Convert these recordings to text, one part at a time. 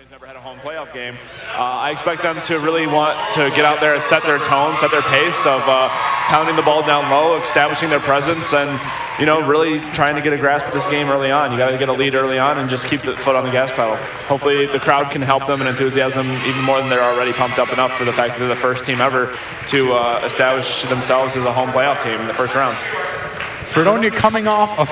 Fredonia's never had a home playoff game. I expect them to really want to get out there and set their tone, set their pace of pounding the ball down low, establishing their presence, and really trying to get a grasp of this game early on. You got to get a lead early on and just keep the foot on the gas pedal. Hopefully the crowd can help them and enthusiasm even more than they're already pumped up enough for the fact that they're the first team ever to establish themselves as a home playoff team in the first round. Fredonia coming off a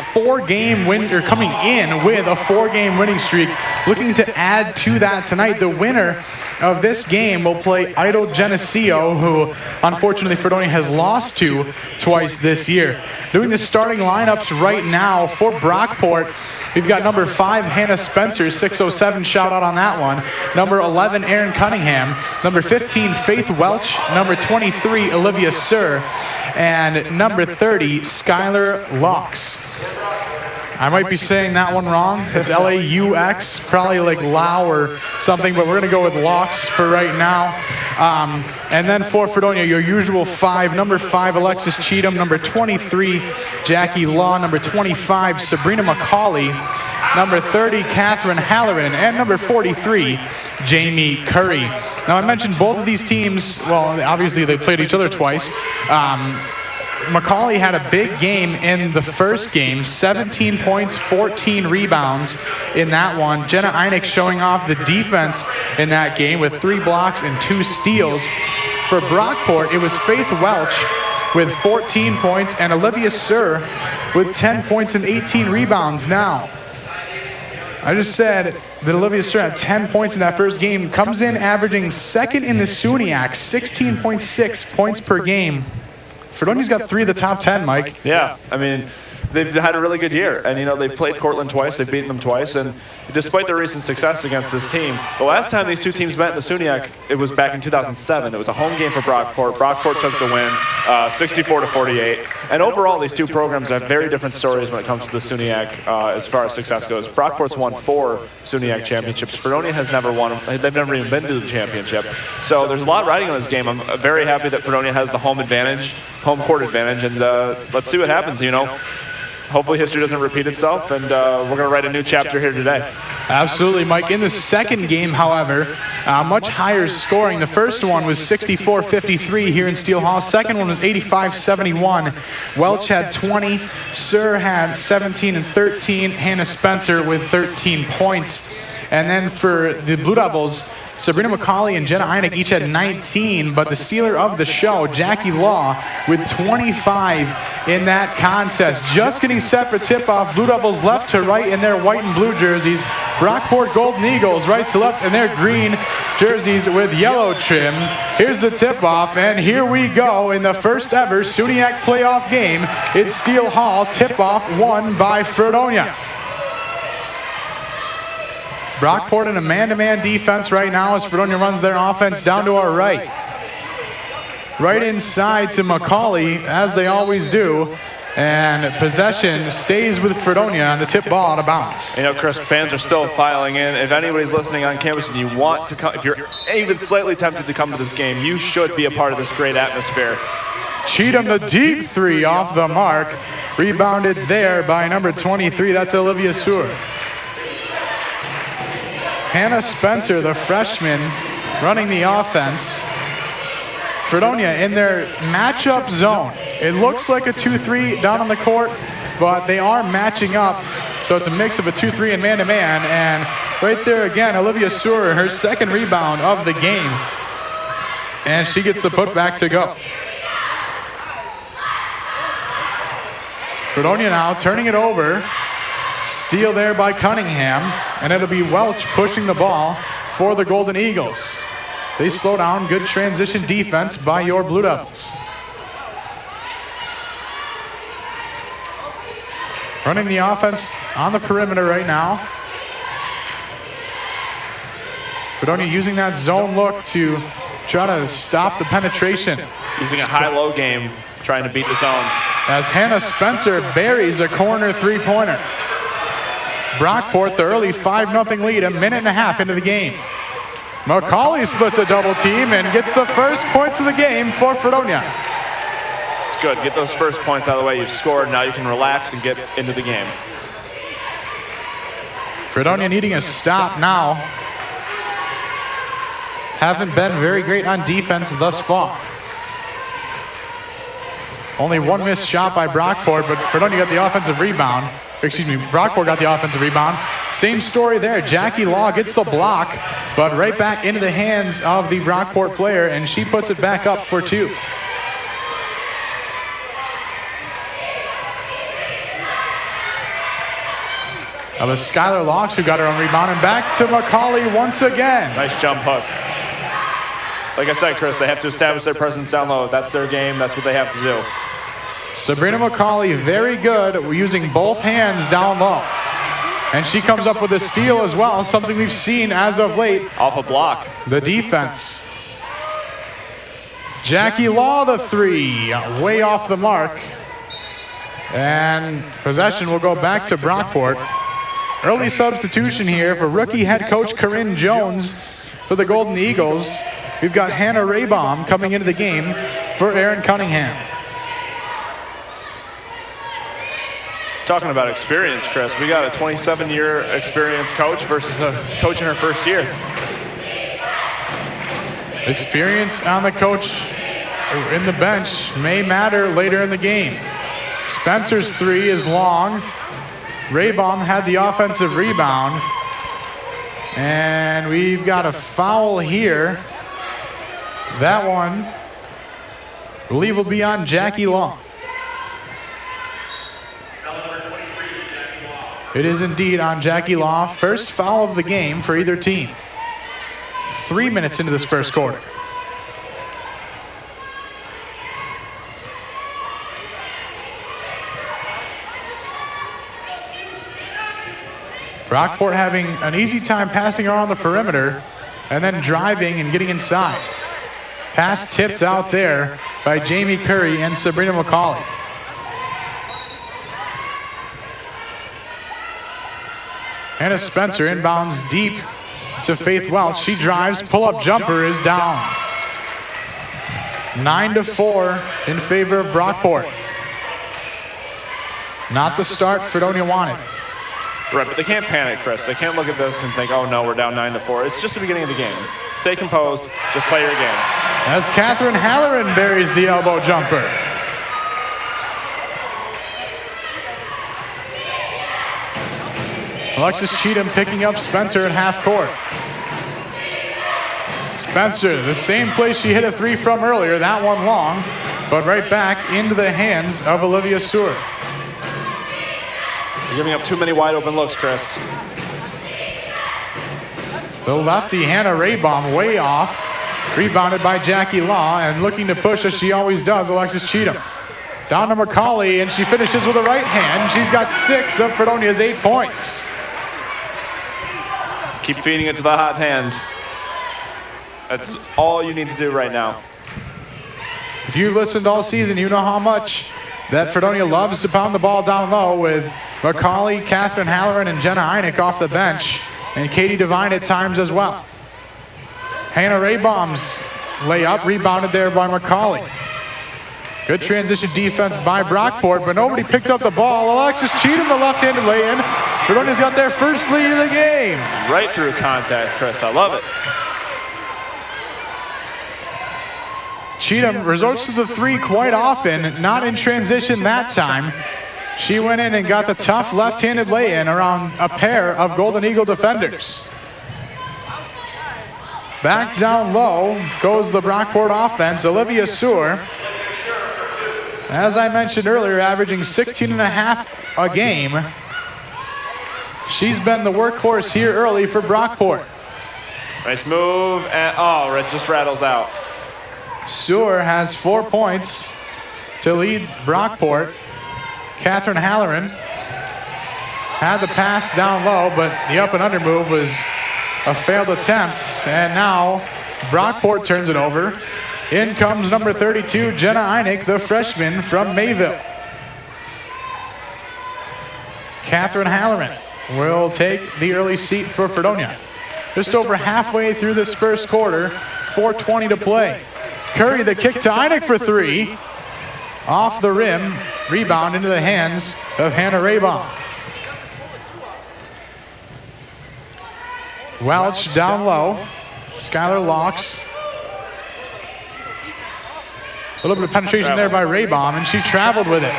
coming in with a 4-game winning streak, looking to add to that tonight. The winner of this game will play Idle Geneseo, who unfortunately Fredonia has lost to twice this year. Doing the starting lineups right now for Brockport, we've got number 5, Hannah Spencer, 607 shout out on that one. Number 11, Erin Cunningham. Number 15, Faith Welch. Number 23, Olivia Sir. And number 30, Skylar Laux. I might be saying that one wrong. It's L-A-U-X, probably like Lau or something, but we're going to go with Laux for right now. And then for Fredonia, your usual 5. Number 5, Alexis Cheatham. Number 23, Jackie Law. Number 25, Sabrina McCauley. Number 30, Catherine Halloran. And number 43, Jamie Curry. Now, I mentioned both of these teams, well, obviously they played each other twice. McCauley had a big game in the first game, 17 points, 14 rebounds in that one. Jenna Einig showing off the defense in that game with 3 blocks and 2 steals. For Brockport, it was Faith Welch with 14 points and Olivia Sir with 10 points and 18 rebounds. Now, I just said that Olivia Sir had 10 points in that first game, comes in averaging second in the SUNYAC, 16.6 points per game. Fredonia's got 3 of the top 10, Mike. Yeah, I mean, they've had a really good year. And, they've played Cortland twice, they've beaten them twice. And despite their recent success against this team, the last time these two teams met in the SUNYAC, it was back in 2007. It was a home game for Brockport. Brockport took the win, 64-48. And overall, these two programs have very different stories when it comes to the SUNYAC as far as success goes. Brockport's won 4 SUNYAC championships. Fredonia has never won. They've never even been to the championship. So there's a lot riding on this game. I'm very happy that Fredonia has the home court advantage, and let's see what happens, Hopefully history doesn't repeat itself, and we're going to write a new chapter here today. Absolutely, Mike. In the second game, however, much higher scoring. The first one was 64-53 here in Steele Hall. Second one was 85-71. Welch had 20. Sir had 17 and 13. Hannah Spencer with 13 points. And then for the Blue Devils, Sabrina McCauley and Jenna Einig each had 19, but the stealer of the show, Jackie Law, with 25 in that contest. Just getting set for tip-off. Blue Devils left to right in their white and blue jerseys. Brockport Golden Eagles right to left in their green jerseys with yellow trim. Here's the tip-off, and here we go in the first ever SUNYAC playoff game. It's Steele Hall. Tip-off won by Fredonia. Brockport in a man-to-man defense right now as Fredonia runs their offense down to our right. Right inside to McCauley, as they always do. And possession stays with Fredonia on the tip ball out of bounds. Chris, fans are still filing in. If anybody's listening on campus and you want to come, if you're even slightly tempted to come to this game, you should be a part of this great atmosphere. Cheatham, the deep 3 off the mark. Rebounded there by number 23. That's Olivia Seward. Hannah Spencer, the freshman, running the offense. Fredonia in their matchup zone. It looks like a 2-3 down on the court, but they are matching up. So it's a mix of a 2-3 and man-to-man. And right there again, Olivia Seward, her second rebound of the game. And she gets the putback to go. Fredonia now turning it over. Steal there by Cunningham, and it'll be Welch pushing the ball for the Golden Eagles. They slow down. Good transition defense by your Blue Devils. Running the offense on the perimeter right now. Fredonia using that zone look to try to stop the penetration. Using a high-low game, trying to beat the zone. As Hannah Spencer buries a corner 3-pointer. Brockport, the early 5-0 lead, a minute and a half into the game. McCauley splits a double team and gets the first points of the game for Fredonia. It's good. Get those first points out of the way. You've scored. Now you can relax and get into the game. Fredonia needing a stop now. haven't been very great on defense thus far. Only one missed shot by Brockport, but Fredonia got the offensive rebound. Excuse me, Brockport got the offensive rebound. Same story there. Jackie Law gets the block, but right back into the hands of the Brockport player, and she puts it back up for 2. That was Skylar Locks who got her own rebound, and back to McCauley once again. Nice jump hook. Like I said, Chris, they have to establish their presence down low. That's their game. That's what they have to do. Sabrina McCauley, very good using both hands down low. And she comes up with a steal as well, something we've seen as of late. Off a block. The defense. Jackie Law, the 3, way off the mark. And possession will go back to Brockport. Early substitution here for rookie head coach Corinne Jones for the Golden Eagles. We've got Hannah Raybaum coming into the game for Erin Cunningham. Talking about experience, Chris, we got a 27-year experienced coach versus a coach in her first year. Experience on the coach in the bench may matter later in the game. Spencer's 3 is long. Raybaum had the offensive rebound. And we've got a foul here. That one, I believe, will be on Jackie Law. It is indeed on Jackie Law. First foul of the game for either team. 3 minutes into this first quarter. Brockport having an easy time passing around the perimeter and then driving and getting inside. Pass tipped out there by Jamie Curry and Sabrina McCauley. Hannah Spencer inbounds deep to Faith Welch. She drives, pull-up jumper is down. 9-4 in favor of Brockport. Not the start Fredonia wanted. Right, but they can't panic, Chris. They can't look at this and think, oh no, we're down 9-4. It's just the beginning of the game. Stay composed, just play your game. As Catherine Halloran buries the elbow jumper. Alexis Cheatham picking up Spencer at half court. Spencer, the same place she hit a 3 from earlier, that one long, but right back into the hands of Olivia Seward. You're giving up too many wide open looks, Chris. The lefty Hannah Raybaum way off. Rebounded by Jackie Law, and looking to push as she always does, Alexis Cheatham. Down to McCauley, and she finishes with a right hand. She's got 6 of Fredonia's 8 points. Keep feeding it to the hot hand. That's all you need to do right now. If you've listened all season, you know how much that Fredonia loves to pound the ball down low with McCauley, Catherine Halloran, and Jenna Einig off the bench, and Katie Devine at times as well. Hannah Raybaum's layup rebounded there by McCauley. Good transition defense by Brockport, but nobody picked up the ball. Alexis Cheatham, the left-handed lay-in. Fredonia's got their first lead of the game. Right through contact, Chris. I love it. Cheatham resorts to the 3 quite often, not in transition that time. She went in and got the tough left-handed lay-in around a pair of Golden Eagle defenders. Back down low goes the Brockport offense. Olivia Seward, as I mentioned earlier, averaging 16.5 a game. She's been the workhorse here early for Brockport. Nice move, and oh, it just rattles out. Seward has 4 points to lead Brockport. Catherine Halloran had the pass down low, but the up and under move was a failed attempt, and now Brockport turns it over. In comes number 32, Jenna Einig, the freshman from Mayville. Catherine Halloran will take the early seat for Fredonia. Just over halfway through this first quarter, 4:20 to play. Curry the kick to Einig for 3. Off the rim, rebound into the hands of Hannah Raybaum. Welch down low. Skylar Locks. A little bit of penetration there by Raybom, and she traveled with it.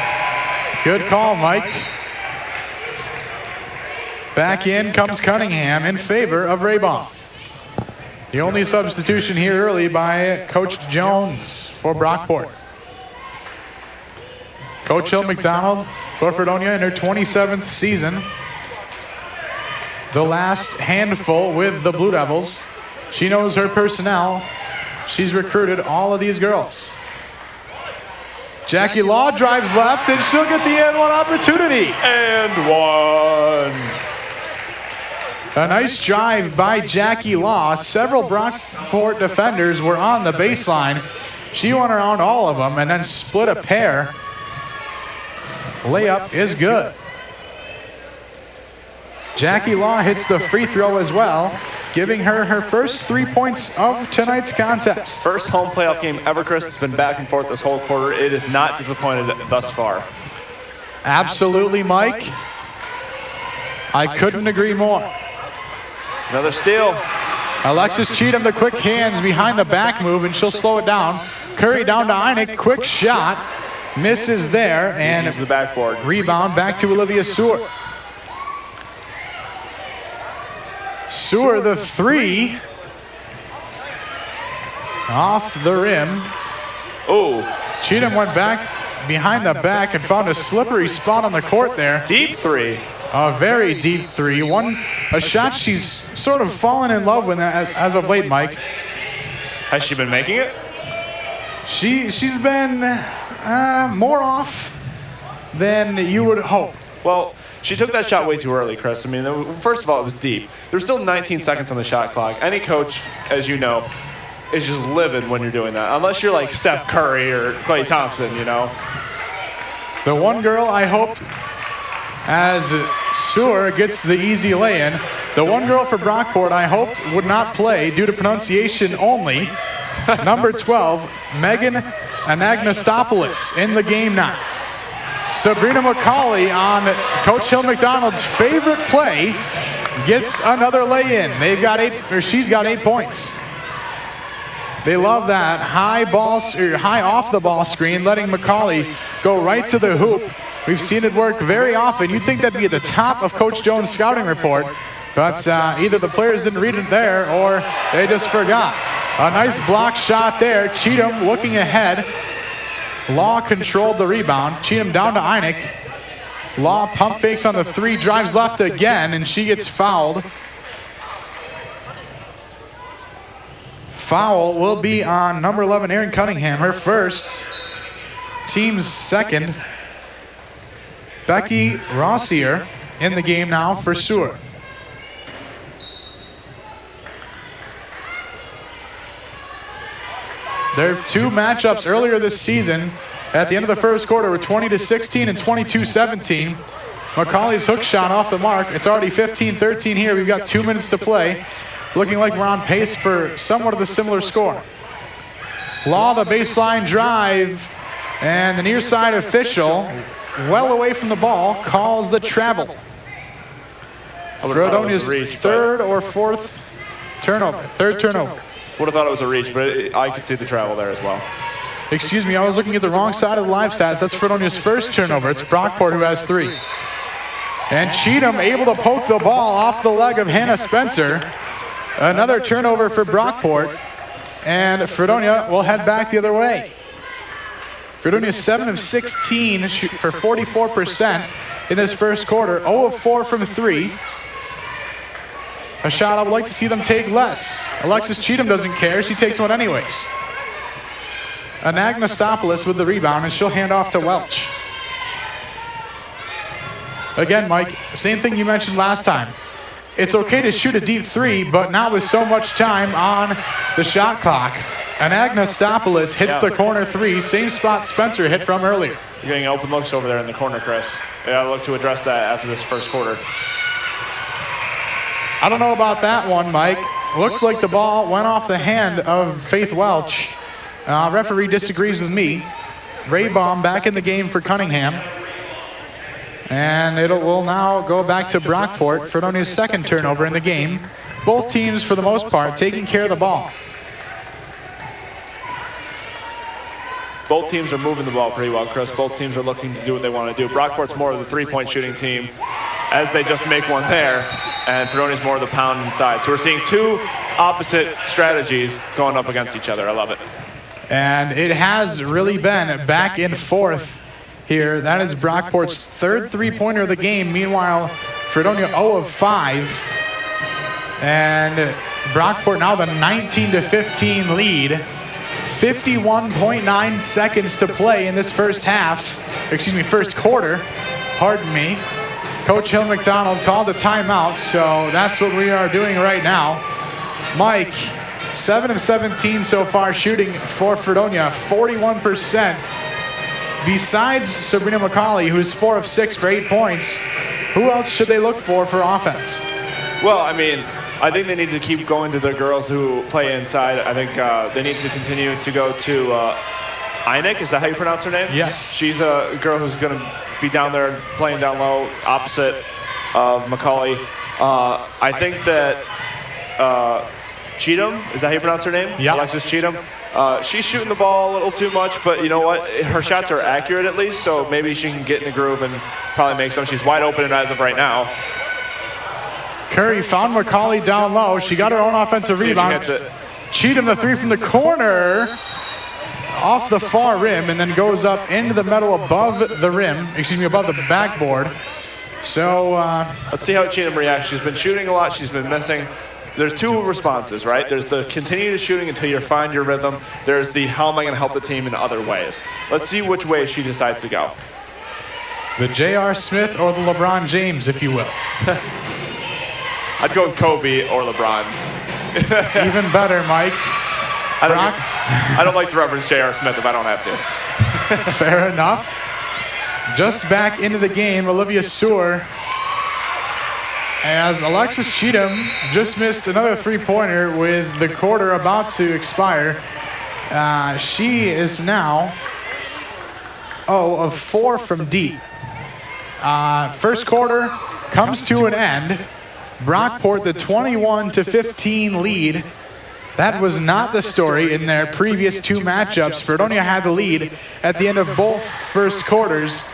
Good call, Mike. Back in comes Cunningham in favor of Raybom. The only substitution here early by Coach Jones for Brockport. Coach Hill McDonald for Fredonia in her 27th season. The last handful with the Blue Devils. She knows her personnel. She's recruited all of these girls. Jackie Law drives left, and she'll get the N1 opportunity. And one. A nice drive by Jackie Law. Several Brockport defenders were on the baseline. She went around all of them and then split a pair. Layup is good. Jackie Law hits the free throw as well, giving her her first 3 points of tonight's contest. First home playoff game ever, Chris. It's been back and forth this whole quarter. It is not disappointed thus far. Absolutely, Mike. I couldn't agree more. Another steal. Alexis Cheatham, the quick hands behind the back move, and she'll slow it down. Curry down to Einig, quick shot. Misses there, and the backboard. Rebound back to Olivia Seward. Seward, the three. Off the rim. Oh. Cheatham went back behind the back and found a slippery spot on the court there. Deep three. A very deep three. A shot she's sort of fallen in love with as of late, Mike. Has she been making it? She's been more off than you would hope. Well, she took that shot way too early, Chris. I mean, first of all, it was deep. There's still 19 seconds on the shot clock. Any coach, as you know, is just livid when you're doing that. Unless you're like Steph Curry or Klay Thompson, you know. The one girl I hoped, as Seward gets the easy lay-in, the one girl for Brockport I hoped would not play due to pronunciation only, number 12, Megan Anagnostopoulos in the game now. Sabrina McCauley on Coach Hill McDonald's favorite play gets another lay-in. She's got 8 points. They love that high off the ball screen, letting McCauley go right to the hoop. We've seen it work very often. You'd think that'd be at the top of Coach Jones' scouting report, but either the players didn't read it there or they just forgot. A nice block shot there. Cheatham looking ahead. Law controlled the rebound. Cheatham down to Einig. Law pump fakes on the three, drives left again, and she gets fouled. Foul will be on number 11, Erin Cunningham, her first, team's second. Becky Rossier in the game now for Seward. Their two matchups earlier this season at the end of the first quarter were 20-16 and 22-17. McCauley's hook shot off the mark. It's already 15-13 here. We've got 2 minutes to play. Looking like we're on pace for somewhat of a similar score. Law, the baseline drive, and the near side official, well away from the ball, calls the travel. Fredonia's third or fourth turnover. Third turnover. Would have thought it was a reach, but I could see the travel there as well. Excuse me, I was looking at the wrong side of the live stats. That's Fredonia's first turnover. It's Brockport who has 3. And Cheatham able to poke the ball off the leg of Hannah Spencer. Another turnover for Brockport. And Fredonia will head back the other way. Fredonia 7 of 16 for 44% in this first quarter. 0 of 4 from 3. A shot I would like to see them take less. Alexis Cheatham doesn't care. She takes one anyways. Anagnostopoulos with the rebound, and she'll hand off to Welch. Again, Mike, same thing you mentioned last time. It's okay to shoot a deep 3, but not with so much time on the shot clock. Anagnostopoulos hits the corner 3, same spot Spencer hit from earlier. You're getting open looks over there in the corner, Chris. Yeah, I'll look to address that after this first quarter. I don't know about that one, Mike. Looks like the ball went off the hand of Faith Welch. Referee disagrees with me. Raybom back in the game for Cunningham. And it will now go back to Brockport. Fredonia's second turnover in the game. Both teams, for the most part, taking care of the ball. Both teams are moving the ball pretty well, Chris. Both teams are looking to do what they want to do. Brockport's more of the three-point shooting team, as they just make one there, and Fredonia's more of the pound inside. So we're seeing two opposite strategies going up against each other. I love it. And it has really been back and forth here. That is Brockport's third three-pointer of the game. Meanwhile, Fredonia 0 of 5. And Brockport now the 19-15 lead. 51.9 seconds to play in this first quarter. Pardon me. Coach Hill McDonald called a timeout, so that's what we are doing right now. Mike, 7 of 17 so far shooting for Fredonia, 41%. Besides Sabrina McCauley, who's 4 of 6 for 8 points, who else should they look for offense? Well, I mean, I think they need to keep going to the girls who play inside. I think they need to continue to go to Einik. Is that how you pronounce her name? Yes. She's a girl who's going to be down there playing down low, opposite of McCauley. I think that Cheatham, is that how you pronounce her name? Yeah. Alexis Cheatham. She's shooting the ball a little too much, but you know what? Her shots are accurate at least, so maybe she can get in the groove and probably make some. She's wide open as of right now. Curry found McCauley down low. She got her own offensive rebound. Cheatham the three from the corner, off the far rim, and then goes up into the middle above the rim, above the backboard. So let's see how Cheatham reacts. She's been shooting a lot. She's been missing. There's two responses, right? There's the continue the shooting until you find your rhythm. There's the how am I going to help the team in other ways. Let's see which way she decides to go. The J.R. Smith or the LeBron James, if you will. I'd go with Kobe or LeBron. Even better, Mike. I don't like to reference J.R. Smith if I don't have to. Fair enough. Just back into the game, Olivia Sewer, as Alexis Cheatham just missed another three-pointer with the quarter about to expire. She is now 0 of 4 from deep. First quarter comes to an end. Brockport, the 21-15 lead. That was not the story in their previous two matchups. Fredonia had the lead at the end of both first quarters.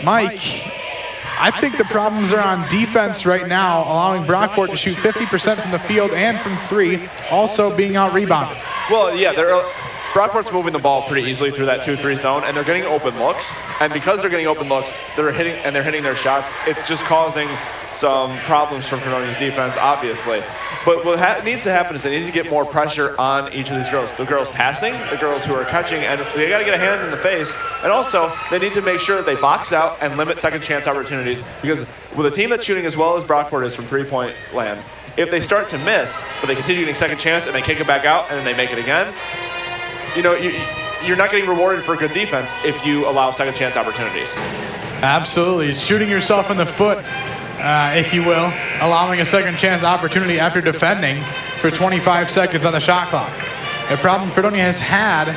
Mike, I think the problems are on defense right now, allowing Brockport to shoot 50% from the field and from three, also being out-rebounded. Well, yeah, Brockport's moving the ball pretty easily through that 2-3 zone, and they're getting open looks. And because they're getting open looks, they're hitting their shots. It's just causing some problems for Fredonia's defense, obviously. But what needs to happen is they need to get more pressure on each of these girls. The girls passing, the girls who are catching, and they got to get a hand in the face. And also, they need to make sure that they box out and limit second chance opportunities. Because with a team that's shooting as well as Brockport is from three-point land, if they start to miss, but they continue getting second chance and they kick it back out and then they make it again, you know, you're not getting rewarded for good defense if you allow second chance opportunities. Absolutely. Shooting yourself in the foot, if you will, allowing a second chance opportunity after defending for 25 seconds on the shot clock. A problem Fredonia has had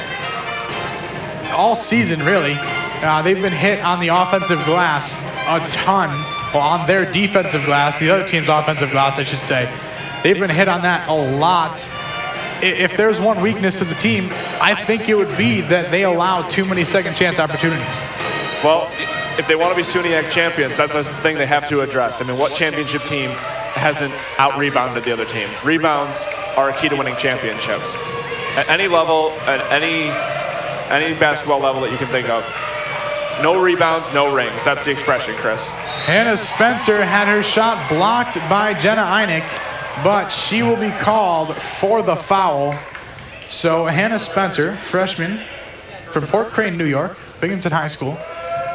all season, really. They've been hit on the offensive glass a ton. Well, on their defensive glass, the other team's offensive glass, I should say. They've been hit on that a lot. If there's one weakness to the team, I think it would be that they allow too many second chance opportunities. Well, if they want to be SUNYAC champions, that's the thing they have to address. I mean, what championship team hasn't out-rebounded the other team? Rebounds are a key to winning championships. At any level, at any basketball level that you can think of, no rebounds, no rings. That's the expression, Chris. Hannah Spencer had her shot blocked by Jenna Einik, but she will be called for the foul. So Hannah Spencer, freshman from Port Crane, New York, Binghamton High School,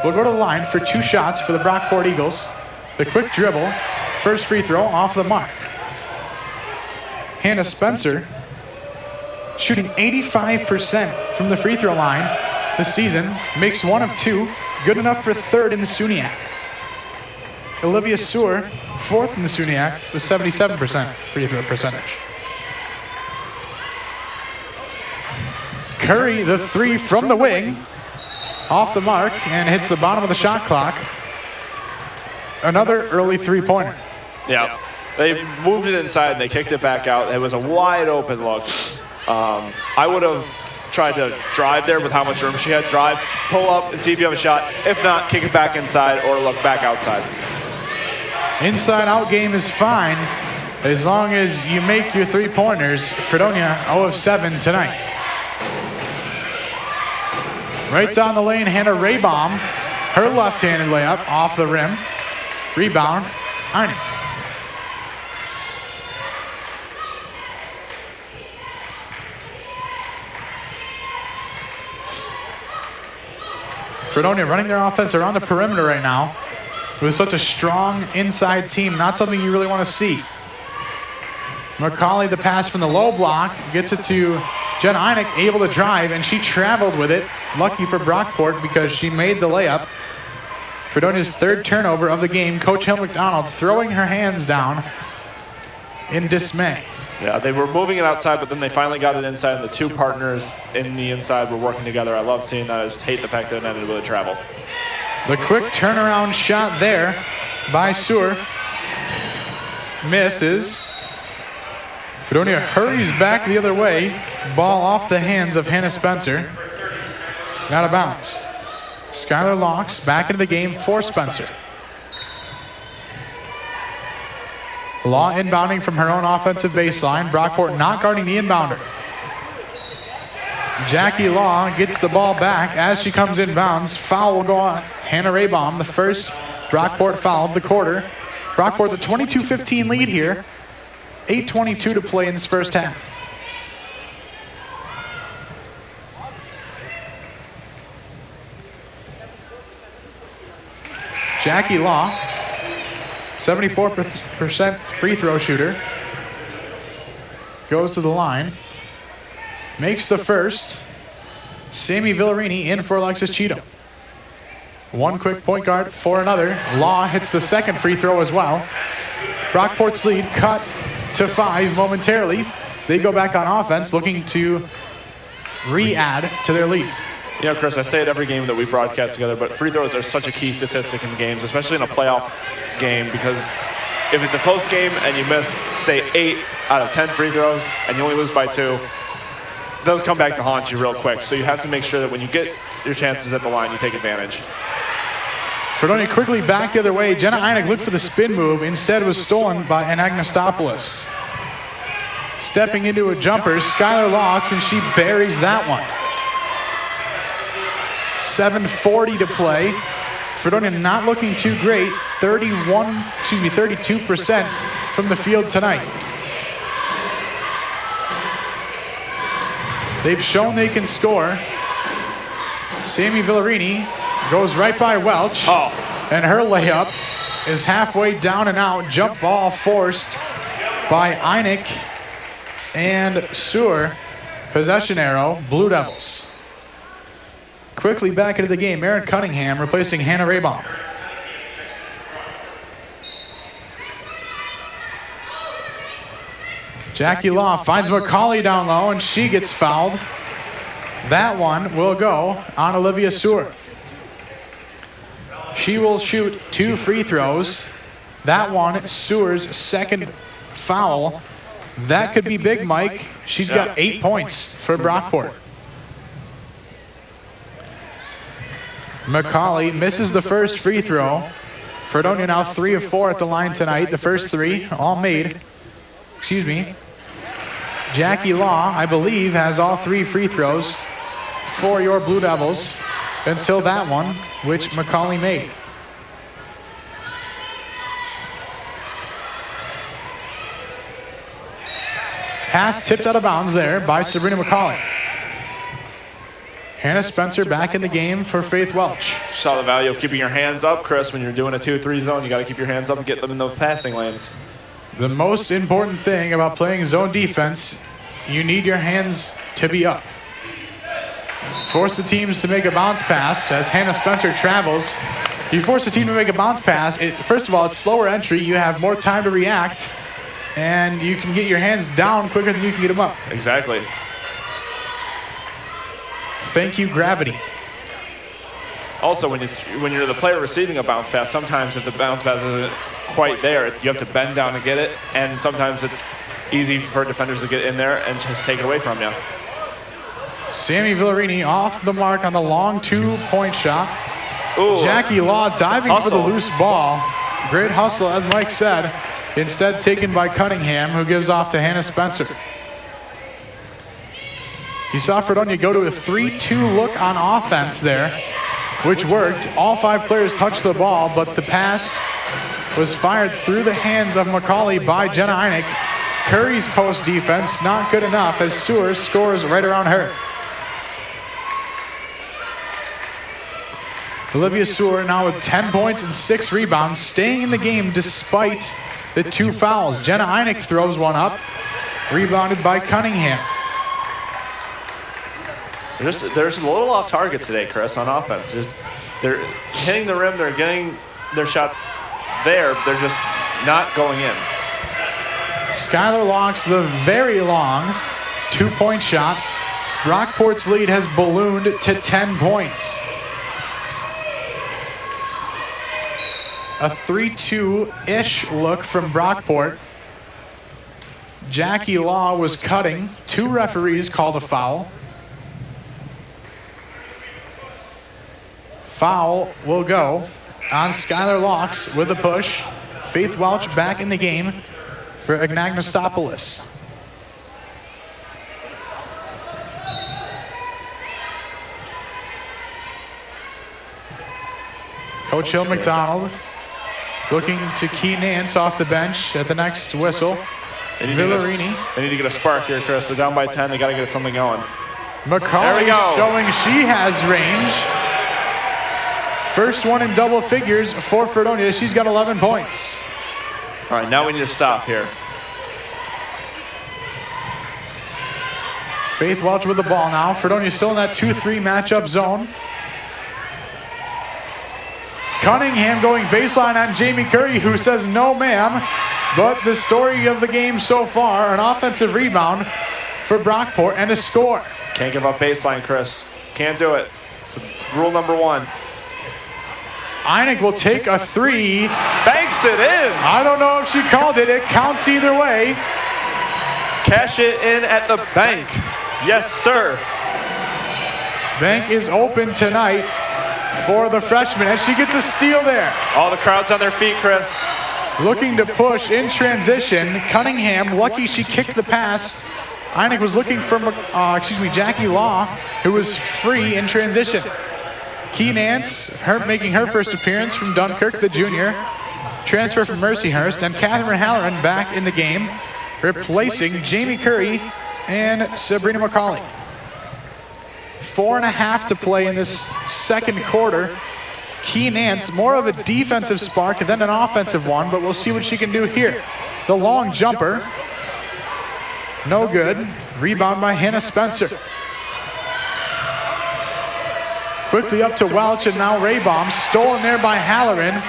will go to the line for 2 shots for the Brockport Eagles. The quick dribble, first free throw off the mark. Hannah Spencer shooting 85% from the free throw line this season, makes 1 of 2, good enough for 3rd in the SUNYAC. Olivia Sewer, 4th in the SUNYAC with 77% free throw percentage. Curry, the 3 from the wing, off the mark and hits the bottom of the shot clock. Another early three-pointer. Yeah. They moved it inside and they kicked it back out. It was a wide open look. I would have tried to drive there with how much room she had. Drive, pull up, and see if you have a shot. If not, kick it back inside or look back outside. Inside-out game is fine as long as you make your three-pointers. Fredonia 0 of 7 tonight. Right down the lane, Hannah Raybaum. Her left-handed layup off the rim. Rebound, Einig. Fredonia running their offense around the perimeter right now. With such a strong inside team, not something you really want to see. McCauley, the pass from the low block, gets it to Jenna Einig, able to drive, and she traveled with it. Lucky for Brockport because she made the layup. Fredonia's third turnover of the game. Coach Hill McDonald throwing her hands down in dismay. Yeah, they were moving it outside, but then they finally got it inside, and the two partners in the inside were working together. I love seeing that. I just hate the fact that it ended with a travel. The quick turnaround shot there by Sewer misses. Fredonia hurries back the other way. Ball off the hands of Hannah Spencer. Out of bounds. Skylar Locks back into the game for Spencer. Law inbounding from her own offensive baseline. Brockport not guarding the inbounder. Jackie Law gets the ball back as she comes inbounds. Foul will go on Hannah Raybaum, the first Brockport foul of the quarter. Brockport the 22-15 lead here. 8:22 to play in this first half. Jackie Law, 74% free throw shooter, goes to the line, makes the first. Sammy Villarini in for Alexis Cheatham. One quick point guard for another. Law hits the second free throw as well. Brockport's lead cut to 5 momentarily. They go back on offense looking to re-add to their lead. You know, Chris, I say it every game that we broadcast together, but free throws are such a key statistic in games, especially in a playoff game, because if it's a close game and you miss, say, 8 out of 10 free throws and you only lose by 2, those come back to haunt you real quick. So you have to make sure that when you get your chances at the line, you take advantage. Fredonia quickly back the other way. Jenna Einig looked for the spin move. Instead, was stolen by Anagnostopoulos. Stepping into a jumper, Skylar Locks, and she buries that one. 7:40 to play. Fredonia not looking too great. 32% from the field tonight. They've shown they can score. Sammy Villarini goes right by Welch, and her layup is halfway down and out. Jump ball forced by Einig and Sewer. Possession arrow, Blue Devils. Quickly back into the game, Erin Cunningham replacing Hannah Raybaum. Jackie Law finds McCauley down low, and she gets fouled. That one will go on Olivia Sewer. She will shoot 2 free throws. That one, Sewer's second foul. That could be big, Mike. She's got 8 points for Brockport. McCauley misses the first free throw. Fredonia now 3 of 4 at the line tonight. The first 3 all made. Excuse me. Jackie Law, I believe, has all 3 free throws for your Blue Devils until that one, which McCauley made. Pass tipped out of bounds there by Sabrina McCauley. Hannah Spencer back in the game for Faith Welch. Saw the value of keeping your hands up, Chris. When you're doing a 2-3 zone, you got to keep your hands up and get them in those passing lanes. The most important thing about playing zone defense, you need your hands to be up. Force the teams to make a bounce pass as Hannah Spencer travels. You force the team to make a bounce pass. First of all, it's slower entry. You have more time to react, and you can get your hands down quicker than you can get them up. Exactly. Thank you, gravity. Also, when you're the player receiving a bounce pass, sometimes if the bounce pass isn't quite there. You have to bend down to get it, and sometimes it's easy for defenders to get in there and just take it away from you. Sammy Villarini off the mark on the long 2-point shot. Ooh, Jackie Law diving for the hustle. loose ball. Great hustle, as Mike said. Instead taken by Cunningham, who gives off to Hannah Spencer. You saw Fredonia go to a 3-2 look on offense there, which worked. All 5 players touched the ball, but the pass was fired through the hands of McCauley by Jenna Einig. Curry's post defense not good enough as Sewers scores right around her. Olivia Seward now with 10 points and 6 rebounds, staying in the game despite the 2 fouls. Jenna Einig throws one up, rebounded by Cunningham. They're just a little off target today, Chris, on offense. They're hitting the rim, they're getting their shots there, they're just not going in. Skylar Locks the very long 2-point shot. Brockport's lead has ballooned to 10 points. A 3-2-ish look from Brockport. Jackie Law was cutting. 2 referees called a foul. Foul will go on Skylar Locks with a push. Faith Welch back in the game for Agnagnostopolis. Coach Hill McDonald looking to key Nance off the bench at the next whistle. Villarini. They need to get a spark here, Chris. They're down by 10. They got to get something going. McCauley showing she has range. First one in double figures for Fredonia. She's got 11 points. All right, now we need to stop here. Faith Welch with the ball now. Fredonia still in that 2-3 matchup zone. Cunningham going baseline on Jamie Curry, who says no ma'am. But the story of the game so far, an offensive rebound for Brockport and a score. Can't give up baseline, Chris. Can't do it. It's rule number 1. Einig will take a 3. Banks it in. I don't know if she called it. It counts either way. Cash it in at the bank. Yes, sir. Bank is open tonight for the freshman, and she gets a steal there. All the crowd's on their feet, Chris. Looking to push in transition. Cunningham, lucky she kicked the pass. Einig was looking for, Jackie Law, who was free in transition. Key Nance, making her first appearance from Dunkirk, the junior. Transfer from Mercyhurst, and Catherine Halloran back in the game, replacing Jamie Curry and Sabrina McCauley. 4.5 to play in this second quarter. Key Nance, more of a defensive spark than an offensive one, but we'll see what she can do here. The long jumper, no good. Rebound by Hannah Spencer. Quickly up to Welch, and now Raybaum, stolen there by Halloran.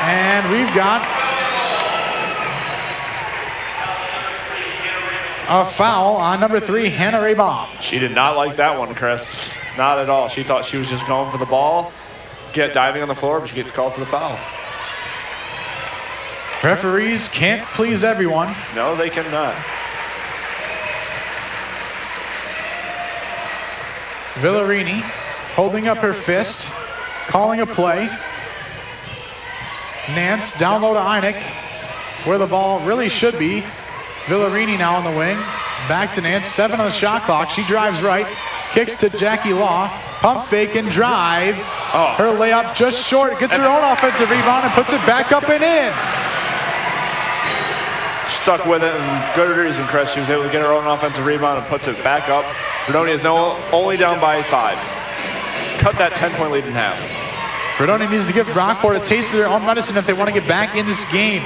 And we've got a foul on number 3, Hannah Raybaum. She did not like that one, Chris. Not at all. She thought she was just going for the ball, diving on the floor, but she gets called for the foul. Referees can't please everyone. No, they cannot. Villarini holding up her fist, calling a play. Nance down low to Einig, where the ball really should be. Villarini now on the wing. Back to Nance, 7 on the shot clock. She drives right, kicks to Jackie Law. Pump fake and drive. Her layup just short. Gets her own offensive rebound and puts it back up and in. Stuck with it, and good reason, Chris. She was able to get her own offensive rebound and puts it back up. Fredonia is now only down by 5. Cut that 10-point lead in half. Fredonia needs to give Brockport a taste of their own medicine if they want to get back in this game.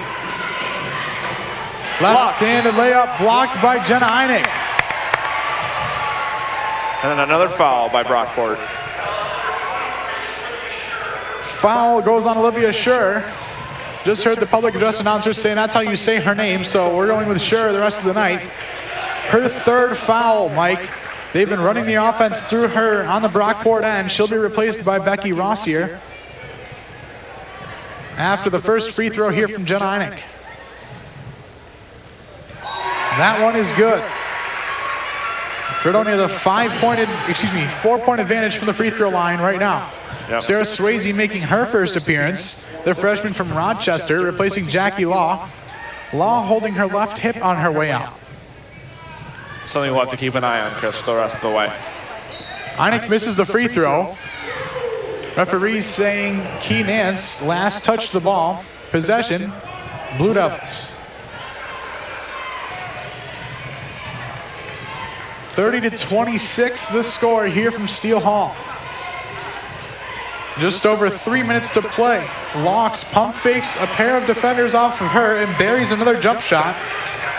Left-handed layup blocked by Jenna Einig. And then another foul by Brockport. Foul goes on Olivia Schur. Just heard the public address announcer saying that's how you say her name, so we're going with Schur the rest of the night. Her 3rd foul, Mike. They've been running the offense through her on the Brockport end. She'll be replaced by Becky Rossier. after the first free throw here from Jenna Einig. That one is good. Fredonia the 4-point advantage from the free throw line right now. Yep. Sarah Swayze making her first appearance. The freshman from Rochester, replacing Jackie Law. Law holding her left hip on her way out. Something we'll have to keep an eye on, Chris, the rest of the way. Einig misses the free throw. Referees saying Key Nance last touched the ball. Possession, Blue Devils. 30-26 the score here from Steele Hall. Just over 3 minutes to play. Locks pump fakes a pair of defenders off of her and buries another jump shot.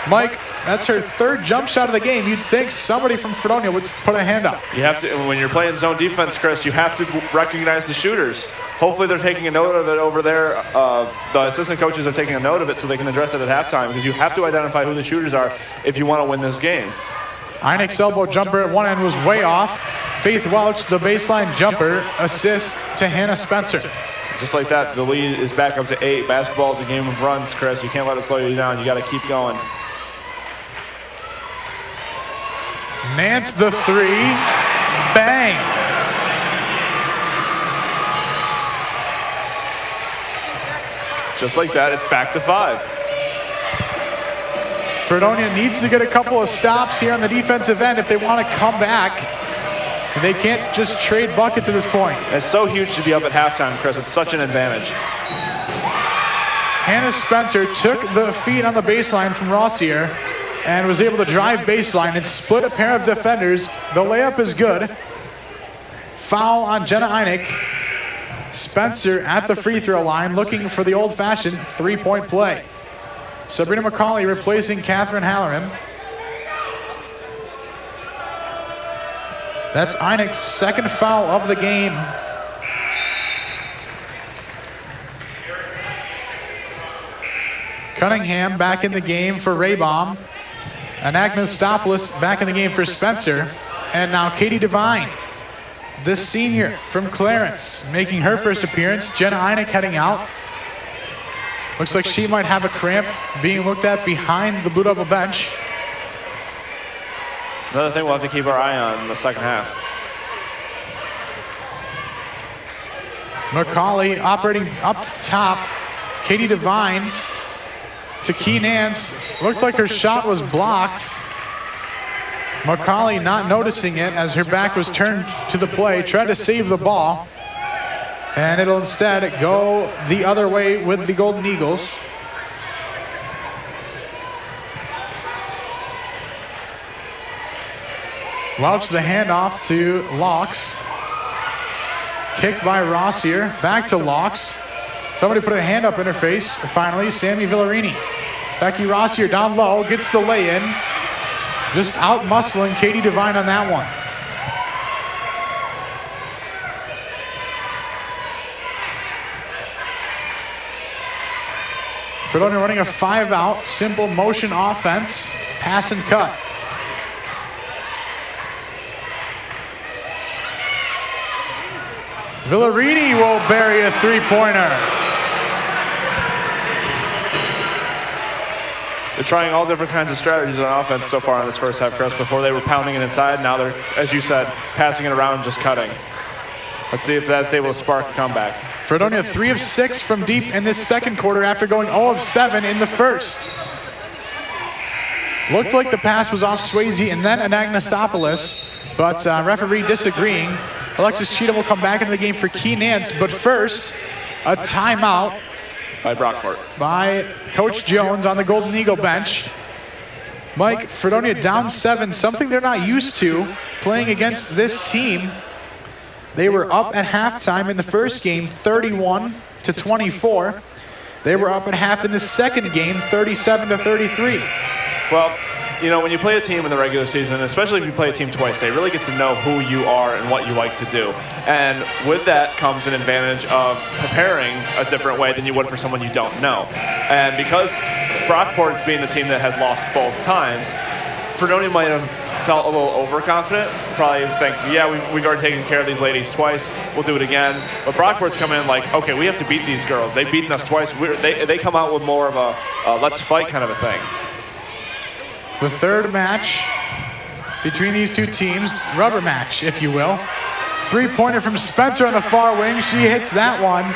Mike, that's her third jump shot of the game. You'd think somebody from Fredonia would put a hand up. You have to, when you're playing zone defense, Chris, you have to recognize the shooters. Hopefully they're taking a note of it over there. The assistant coaches are taking a note of it so they can address it at halftime, because you have to identify who the shooters are if you want to win this game. Einig's elbow jumper at one end was way off. Faith Welch, the baseline jumper, assist to Hannah Spencer. Just like that, the lead is back up to 8. Basketball is a game of runs, Chris. You can't let it slow you down. You got to keep going. Nance the three. Bang. Just like that, it's back to 5. Fredonia needs to get a couple of stops here on the defensive end if they want to come back. And they can't just trade buckets at this point. It's so huge to be up at halftime, Chris. It's such an advantage. Hannah Spencer took the feed on the baseline from Rossier and was able to drive baseline and split a pair of defenders. The layup is good. Foul on Jenna Einig. Spencer at the free throw line looking for the old-fashioned three-point play. Sabrina McCauley replacing Catherine Halloran. That's Einig's second foul of the game. Cunningham back in the game for Raybaum. Anagnosopoulos back in the game for Spencer. And now Katie Devine, the senior from Clarence, making her first appearance. Jenna Einig heading out. Looks like she might have a cramp, being looked at behind the Blue Devil bench. Another thing we'll have to keep our eye on in the second half. McCauley operating up top. Katie Devine to Key Nance. Looked like her shot was blocked. McCauley not noticing it as her back was turned to the play. Tried to save the ball. And it'll instead go the other way with the Golden Eagles. Welch the handoff to Locks. Kick by Rossier. Back to Locks. Somebody put a hand up in her face. Finally, Sammy Villarini. Becky Rossier down low, gets the lay-in. Just out-muscling Katie Devine on that one. Fredonia running a 5-out, simple motion offense, pass and cut. Villarini will bury a three-pointer. They're trying all different kinds of strategies on offense so far in this first half, Chris. Before they were pounding it inside, now they're, as you said, passing it around and just cutting. Let's see if that's able to spark a comeback. Fredonia 3 of 6 from deep in this second quarter after going 0 of 7 in the first. Looked like the pass was off Swayze and then Anagnosopoulos, but referee disagreeing. Alexis Cheatham will come back into the game for Key Nance, but first, a timeout by Brockport. By Coach Jones on the Golden Eagle bench. Mike, Fredonia down 7, something they're not used to playing against this team. They were up at halftime in the first game, 31-24. They were up at half in the second game, 37-33. Well, you know, when you play a team in the regular season, especially if you play a team twice, they really get to know who you are and what you like to do. And with that comes an advantage of preparing a different way than you would for someone you don't know. And because Brockport being the team that has lost both times, Fredonia might have felt a little overconfident. Probably think, yeah, we've already taken care of these ladies twice. We'll do it again. But Brockport's come in like, okay, we have to beat these girls. They've beaten us twice. They come out with more of a let's fight kind of a thing. The third match between these two teams, rubber match, if you will. Three-pointer from Spencer on the far wing. She hits that one.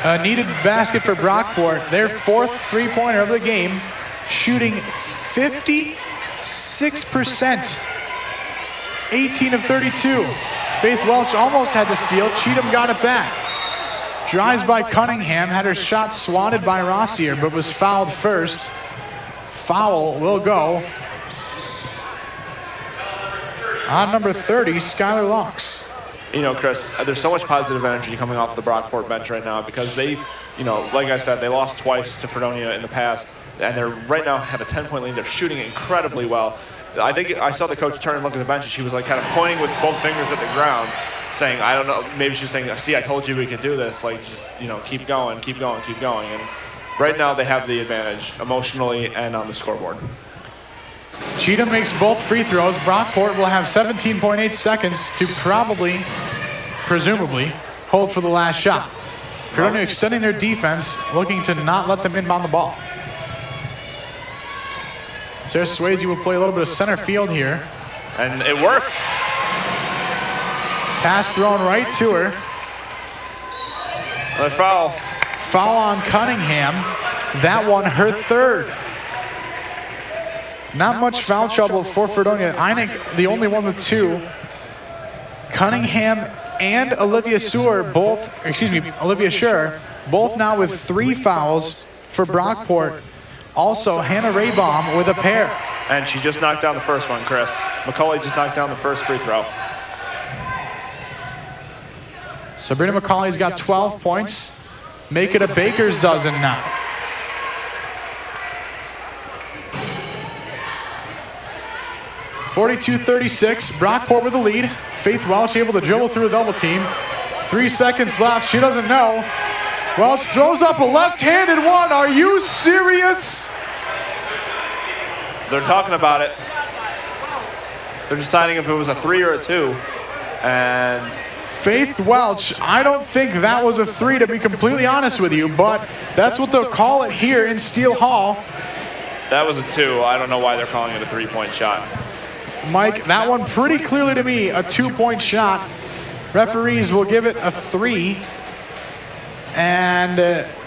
A needed basket for Brockport. Their fourth three-pointer of the game, shooting 56%. 18 of 32. Faith Welch almost had the steal. Cheatham got it back. Drives by Cunningham, had her shot swatted by Rossier, but was fouled first. Foul will go on number 30, Skylar Laux. You know, Chris, there's so much positive energy coming off the Brockport bench right now because they, you know, like I said, they lost twice to Fredonia in the past, and they're right now have a 10-point lead. They're shooting incredibly well. I think I saw the coach turn and look at the bench, and she was like kind of pointing with both fingers at the ground, saying, I don't know, maybe she was saying, see, I told you we could do this. Like, just, you know, keep going, keep going, keep going. And right now they have the advantage emotionally and on the scoreboard. Cheatham makes both free throws. Brockport will have 17.8 seconds to presumably, hold for the last shot. Fredonia extending their defense, looking to not let them inbound the ball. Sarah Swayze will play a little bit of center field here. And it worked. Pass thrown right to her. Another foul. Foul on Cunningham. That one, her third. Not much foul trouble for Fredonia. Einig, the only one with two. Cunningham and Olivia Schur, both now with 3 fouls for Brockport. Also, Hannah Raybaum with a pair. And she just knocked down the first one, Chris. McCauley just knocked down the first free throw. Sabrina McCauley's got 12 points. Make it a baker's dozen now. (42-36), Brockport with the lead. Faith Welch able to dribble through a double team. 3 seconds left, she doesn't know. Welch throws up a left-handed one. Are you serious? They're talking about it. They're deciding if it was a 3 or a 2. And Faith Welch, I don't think that was a 3 to be completely honest with you, but that's what they'll call it here in Steele Hall. That was a 2. I don't know why they're calling it a 3-point shot. Mike, that one pretty clearly to me, a 2-point shot. Referees will give it a 3. And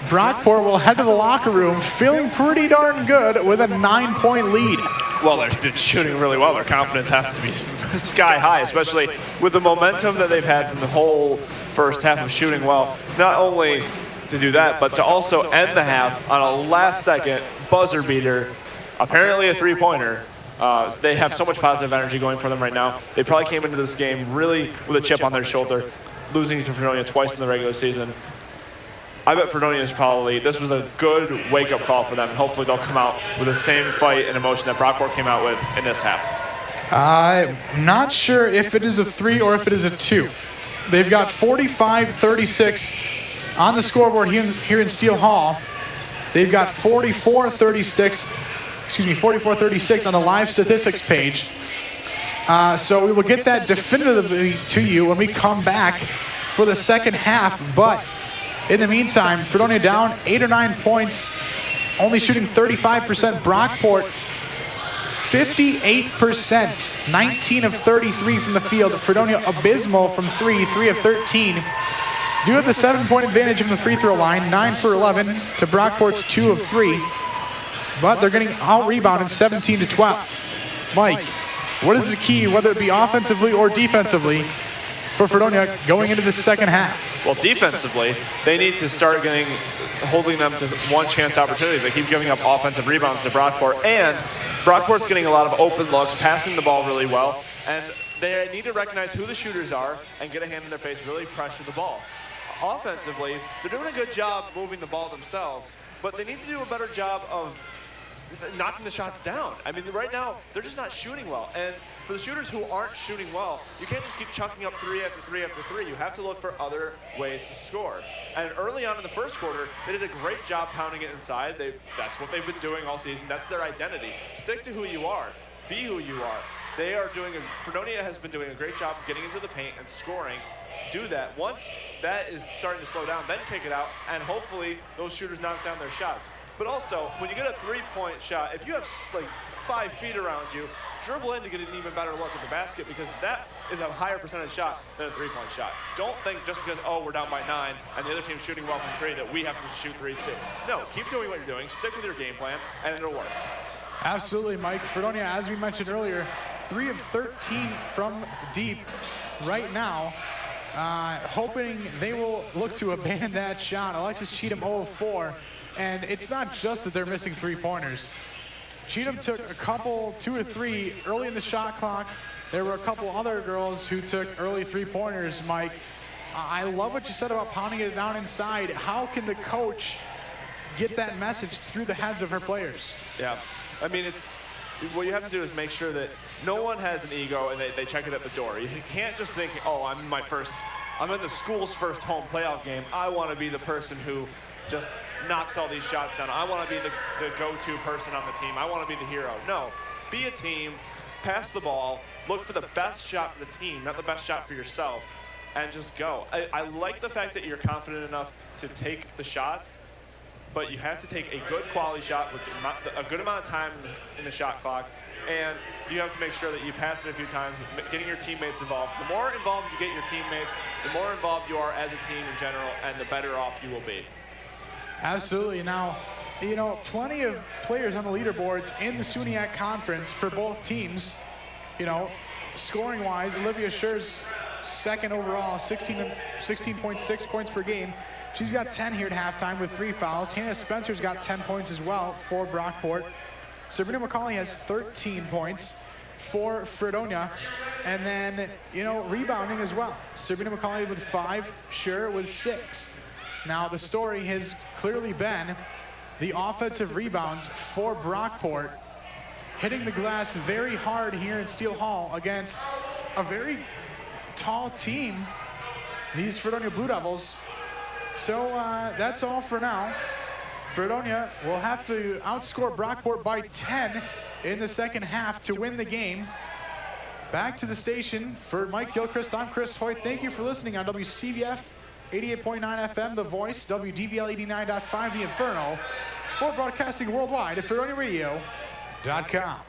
Brockport will head to the locker room feeling pretty darn good with a 9-point lead. Well, they've been shooting really well. Their confidence has to be sky high, especially with the momentum that they've had from the whole first half of shooting well. Not only to do that, but to also end the half on a last-second buzzer beater, apparently a 3-pointer. They have so much positive energy going for them right now. They probably came into this game really with a chip on their shoulder, losing to Fredonia twice in the regular season. I bet Fredonia is probably, this was a good wake-up call for them. Hopefully they'll come out with the same fight and emotion that Brockport came out with in this half. I'm not sure if it is a 3 or if it is a 2. They've got 45-36 on the scoreboard here in Steele Hall. They've got 44-36 on the live statistics page. So we will get that definitively to you when we come back for the second half. But in the meantime, Fredonia down 8 or 9 points, only shooting 35%. Brockport, 58%, 19 of 33 from the field. Fredonia abysmal from 3 of 13. Do have the 7-point advantage from the free throw line, 9 for 11 to Brockport's 2 of 3. But they're getting out-rebounded 17-12. Mike, what is the key, whether it be offensively or defensively, for Fredonia going into the second half? Well, defensively, they need to start holding them to one-chance opportunities. They keep giving up offensive rebounds to Brockport, and Brockport's getting a lot of open looks, passing the ball really well, and they need to recognize who the shooters are and get a hand in their face, really pressure the ball. Offensively, they're doing a good job moving the ball themselves, but they need to do a better job of knocking the shots down. I mean, right now, they're just not shooting well. And for the shooters who aren't shooting well, you can't just keep chucking up 3 after 3 after 3. You have to look for other ways to score. And early on in the first quarter, they did a great job pounding it inside. That's what they've been doing all season. That's their identity. Stick to who you are. Be who you are. They are Fredonia has been doing a great job getting into the paint and scoring. Do that. Once that is starting to slow down, then kick it out, and hopefully those shooters knock down their shots. But also, when you get a three-point shot, if you have like 5 feet around you, dribble in to get an even better look at the basket, because that is a higher percentage shot than a three-point shot. Don't think just because, oh, we're down by 9 and the other team's shooting well from 3 that we have to shoot threes too. No, keep doing what you're doing, stick with your game plan, and it'll work. Absolutely, Mike. Fredonia, as we mentioned earlier, 3 of 13 from deep right now. Hoping they will look to abandon that shot. Alexis Cheatham 0 of 4. And it's not just that they're missing three-pointers. Cheatham took a couple, 2 or 3 early in the shot clock. There were a couple other girls who took early three-pointers, Mike. I love what you said about pounding it down inside. How can the coach get that message through the heads of her players? Yeah, I mean, what you have to do is make sure that no one has an ego and they check it at the door. You can't just think, oh, I'm in the school's first home playoff game. I want to be the person who just knocks all these shots down. I want to be the go-to person on the team. I want to be the hero. No, be a team, pass the ball, look for the best shot for the team, not the best shot for yourself, and just go. I like the fact that you're confident enough to take the shot, but you have to take a good quality shot with a good amount of time in the shot clock, and you have to make sure that you pass it a few times, getting your teammates involved. The more involved you get your teammates, the more involved you are as a team in general, and the better off you will be. Absolutely. Now, plenty of players on the leaderboards in the SUNYAC conference for both teams. Scoring-wise, Olivia Scher's second overall, 16.6 points per game. She's got 10 here at halftime with 3 fouls. Hannah Spencer's got 10 points as well for Brockport. Sabrina McCauley has 13 points for Fredonia. And then, rebounding as well. Sabrina McCauley with 5, Scher with 6. Now, the story has clearly been the offensive rebounds for Brockport, hitting the glass very hard here in Steele Hall against a very tall team, these Fredonia Blue Devils. So that's all for now. Fredonia will have to outscore Brockport by 10 in the second half to win the game. Back to the station for Mike Gilchrist. I'm Chris Hoyt. Thank you for listening on WCBF 88.9 FM, The Voice, WDVL 89.5, The Inferno, or broadcasting worldwide at FredoniaRadio.com. Say hi.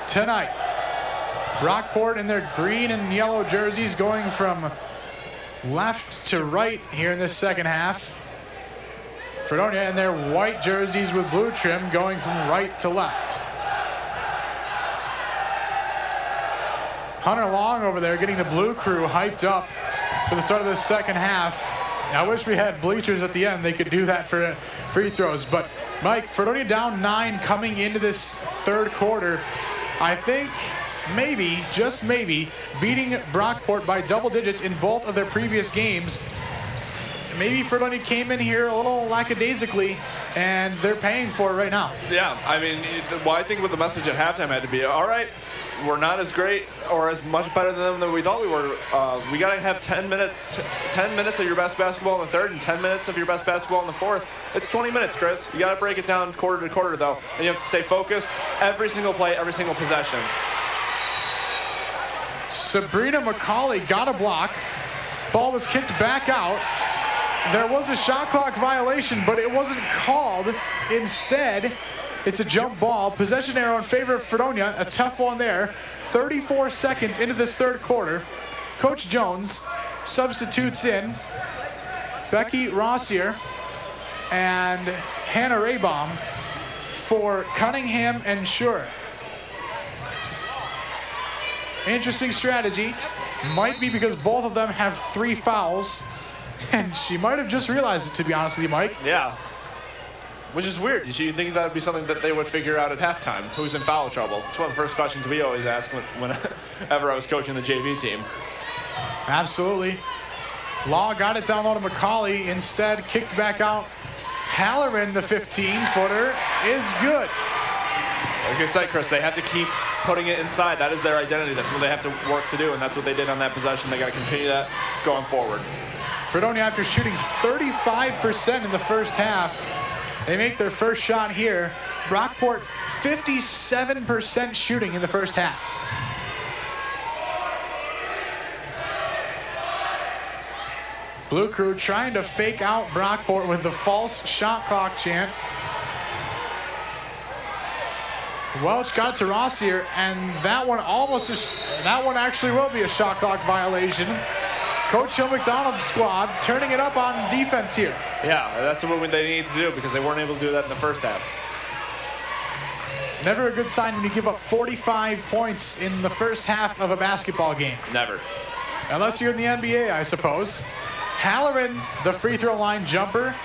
tonight. Brockport in their green and yellow jerseys going from left to right here in this second half. Fredonia in their white jerseys with blue trim going from right to left. Hunter Long over there getting the blue crew hyped up for the start of this second half. I wish we had bleachers at the end. They could do that for free throws. But Mike, Fredonia down 9 coming into this third quarter. I think maybe, just maybe, beating Brockport by double digits in both of their previous games. Maybe Fredonia came in here a little lackadaisically, and they're paying for it right now. Yeah, I mean, well, I think what the message at halftime had to be, all right, we're not as great or as much better than them than we thought we were. We got to have 10 minutes of your best basketball in the third and 10 minutes of your best basketball in the fourth. It's 20 minutes, Chris. You got to break it down quarter to quarter, though, and you have to stay focused every single play, every single possession. Sabrina McCauley got a block. Ball was kicked back out. There was a shot clock violation, but it wasn't called. Instead, it's a jump ball. Possession arrow in favor of Fredonia. A tough one there. 34 seconds into this third quarter. Coach Jones substitutes in Becky Rossier and Hannah Raybaum for Cunningham and Schur. Interesting strategy. Might be because both of them have 3 fouls. And she might have just realized it, to be honest with you, Mike. Yeah. Which is weird. You'd think that would be something that they would figure out at halftime. Who's in foul trouble? It's one of the first questions we always ask whenever I was coaching the JV team. Absolutely. Law got it down low to McCauley. Instead, kicked back out. Halloran, the 15-footer, is good. Like I said, Chris, they have to keep putting it inside. That is their identity. That's what they have to work to do, and that's what they did on that possession. They got to continue that going forward. Fredonia, after shooting 35% in the first half, they make their first shot here. Brockport, 57% shooting in the first half. Blue crew trying to fake out Brockport with the false shot clock chant. Welch got it to Rossier, and that one actually will be a shot clock violation. Coach Hill McDonald's squad turning it up on defense here. Yeah, that's what they need to do because they weren't able to do that in the first half. Never a good sign when you give up 45 points in the first half of a basketball game. Never. Unless you're in the NBA, I suppose. Halloran, the free throw line jumper.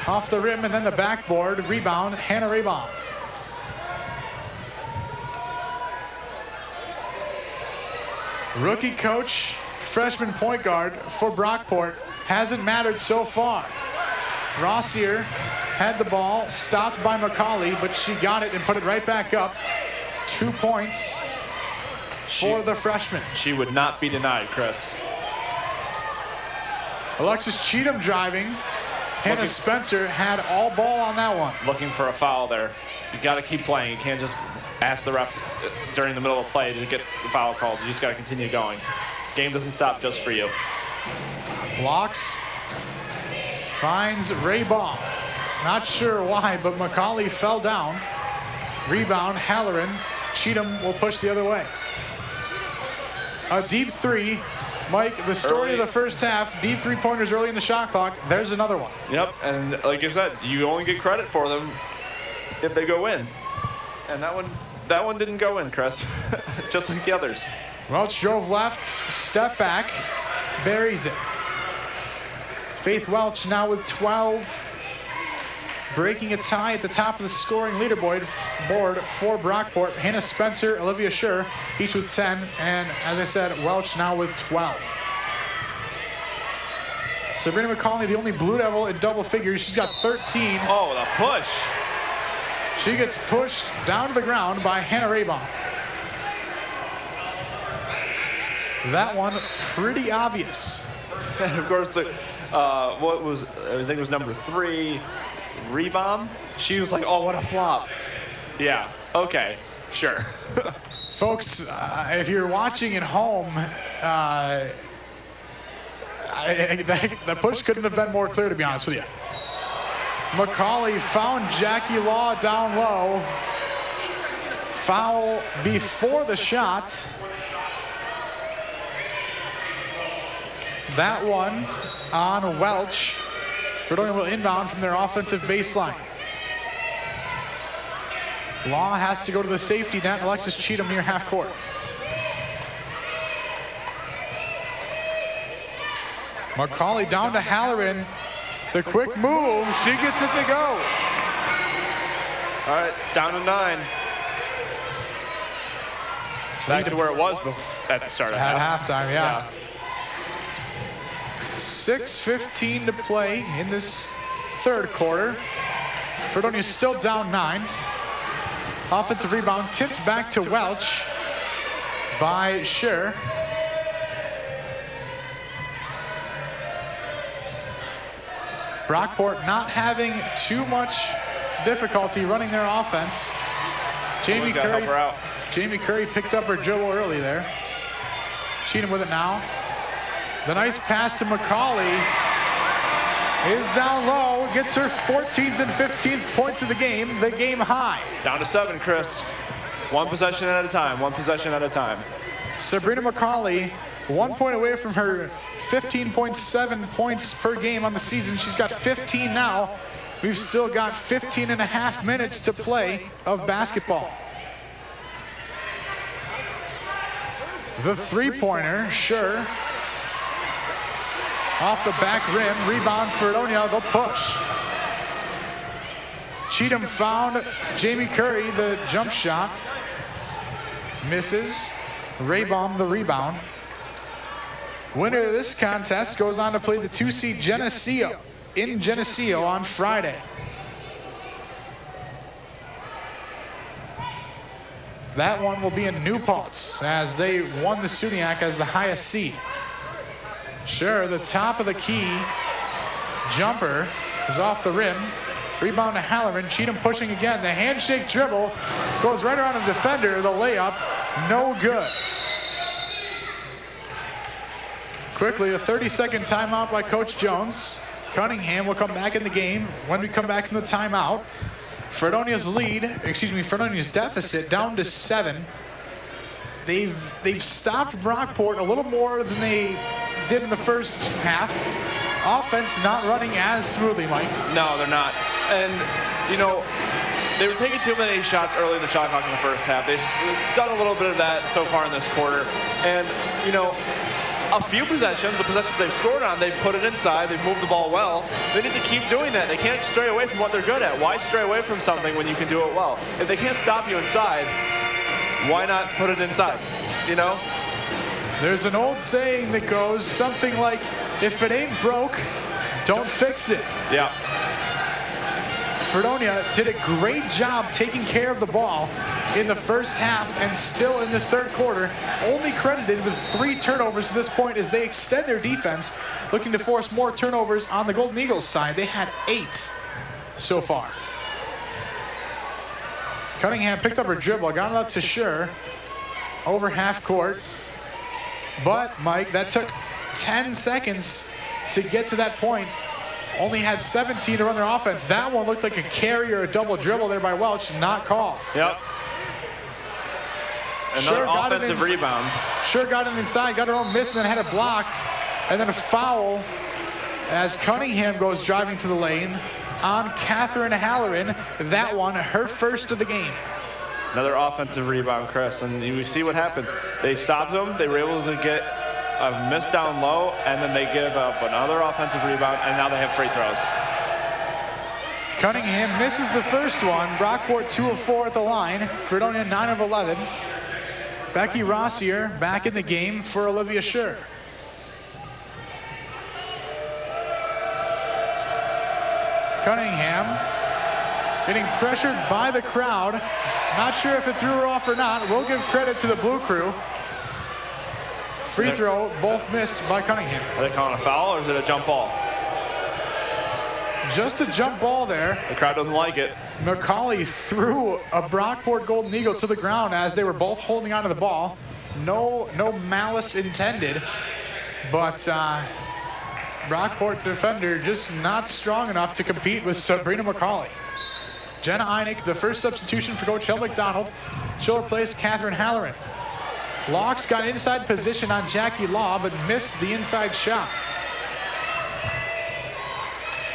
Off the rim and then the backboard. Rebound, Hannah Raybaum. Rookie coach, freshman point guard for Brockport. Hasn't mattered so far. Rossier had the ball, stopped by McCauley, but she got it and put it right back up. 2 points for the freshman. She would not be denied, Chris. Alexis Cheatham driving. Hannah Spencer had all ball on that one. Looking for a foul there. You got to keep playing. You can't just ask the ref during the middle of play to get the foul called. You just got to continue going. Game doesn't stop just for you. Blocks. Finds Raybaum. Not sure why, but McCauley fell down. Rebound, Halloran. Cheatham will push the other way. A deep three. Mike, the story of the first half, deep three-pointers early in the shot clock. There's another one. Yep, and like I said, you only get credit for them if they go in. And that one didn't go in, Chris, just like the others. Welch drove left, step back, buries it. Faith Welch now with 12, breaking a tie at the top of the scoring leaderboard for Brockport. Hannah Spencer, Olivia Schur, each with 10, and as I said, Welch now with 12. Sabrina McCauley, the only Blue Devil in double figures. She's got 13. Oh, the push. She gets pushed down to the ground by Hannah Raybaum. That one pretty obvious. And of course, I think it was number 3, Raybaum. She was like, oh, what a flop. Yeah, okay, sure. Folks, if you're watching at home, the push couldn't have been more clear, to be honest with you. McCauley found Jackie Law down low. Foul before the shot. That one on Welch. Fredonia will inbound from their offensive baseline. Law has to go to the safety net. Alexis Cheatham near half court. Macaulay down to Halloran. The quick move. She gets it to go. All right, it's down to 9. Back to where it was at the start of halftime, yeah. 6:15 to play in this third quarter. Fredonia still down 9. Offensive rebound tipped back to Welch by Scher. Brockport not having too much difficulty running their offense. Jamie Curry picked up her dribble early there. Cheatham with it now. The nice pass to Macaulay is down low, gets her 14th and 15th points of the game high. Down to 7, Chris. One possession at a time, one possession at a time. Sabrina Macaulay, 1 point away from her 15.7 points per game on the season. She's got 15 now. We've still got 15 and a half minutes to play of basketball. The three-pointer, sure. Off the back rim, rebound Fredonia, they'll push. Cheatham found Jamie Curry, the jump shot. Misses. Raybaum, the rebound. Winner of this contest goes on to play the 2-seed Geneseo in Geneseo on Friday. That one will be in New Paltz as they won the SUNYAC as the highest seed. Sure, the top of the key jumper is off the rim. Rebound to Halloran. Cheatham pushing again. The handshake dribble goes right around the defender. The layup, no good. Quickly, a 30-second timeout by Coach Jones. Cunningham will come back in the game when we come back from the timeout. Fredonia's deficit down to 7. They've stopped Brockport a little more than they did in the first half. Offense not running as smoothly, Mike. No, they're not. And, you know, they were taking too many shots early in the shot clock in the first half. They've done a little bit of that so far in this quarter. And, you know, a few possessions, the possessions they've scored on, they've put it inside, they've moved the ball well. They need to keep doing that. They can't stray away from what they're good at. Why stray away from something when you can do it well? If they can't stop you inside, why not put it inside, you know? There's an old saying that goes something like, if it ain't broke, don't fix it. Yeah. Fredonia did a great job taking care of the ball in the first half, and still in this third quarter, only credited with 3 turnovers to this point as they extend their defense, looking to force more turnovers on the Golden Eagles side. They had 8 so far. Cunningham picked up her dribble, got it up to Scher, over half court. But, Mike, that took 10 seconds to get to that point. Only had 17 to run their offense. That one looked like a carry or a double dribble there by Welch, not called. Yep. Another offensive rebound. Sure got it inside, got her own miss, and then had it blocked. And then a foul as Cunningham goes driving to the lane on Catherine Halloran. That one, her first of the game. Another offensive rebound, Chris, and you see what happens. They stopped them. They were able to get a miss down low, and then they give up another offensive rebound, and now they have free throws. Cunningham misses the first one. Brockport 2 of 4 at the line. Fredonia 9 of 11. Becky Rossier back in the game for Olivia Scher. Cunningham getting pressured by the crowd. Not sure if it threw her off or not. We'll give credit to the Blue Crew. Free throw, both missed by Cunningham. Are they calling a foul, or is it a jump ball? Just a jump ball there. The crowd doesn't like it. Macaulay threw a Brockport Golden Eagle to the ground as they were both holding onto the ball. No malice intended, but Brockport defender just not strong enough to compete with Sabrina Macaulay. Jenna Einig, the first substitution for Coach Hill McDonald. She'll replace Catherine Halloran. Locks got inside position on Jackie Law, but missed the inside shot.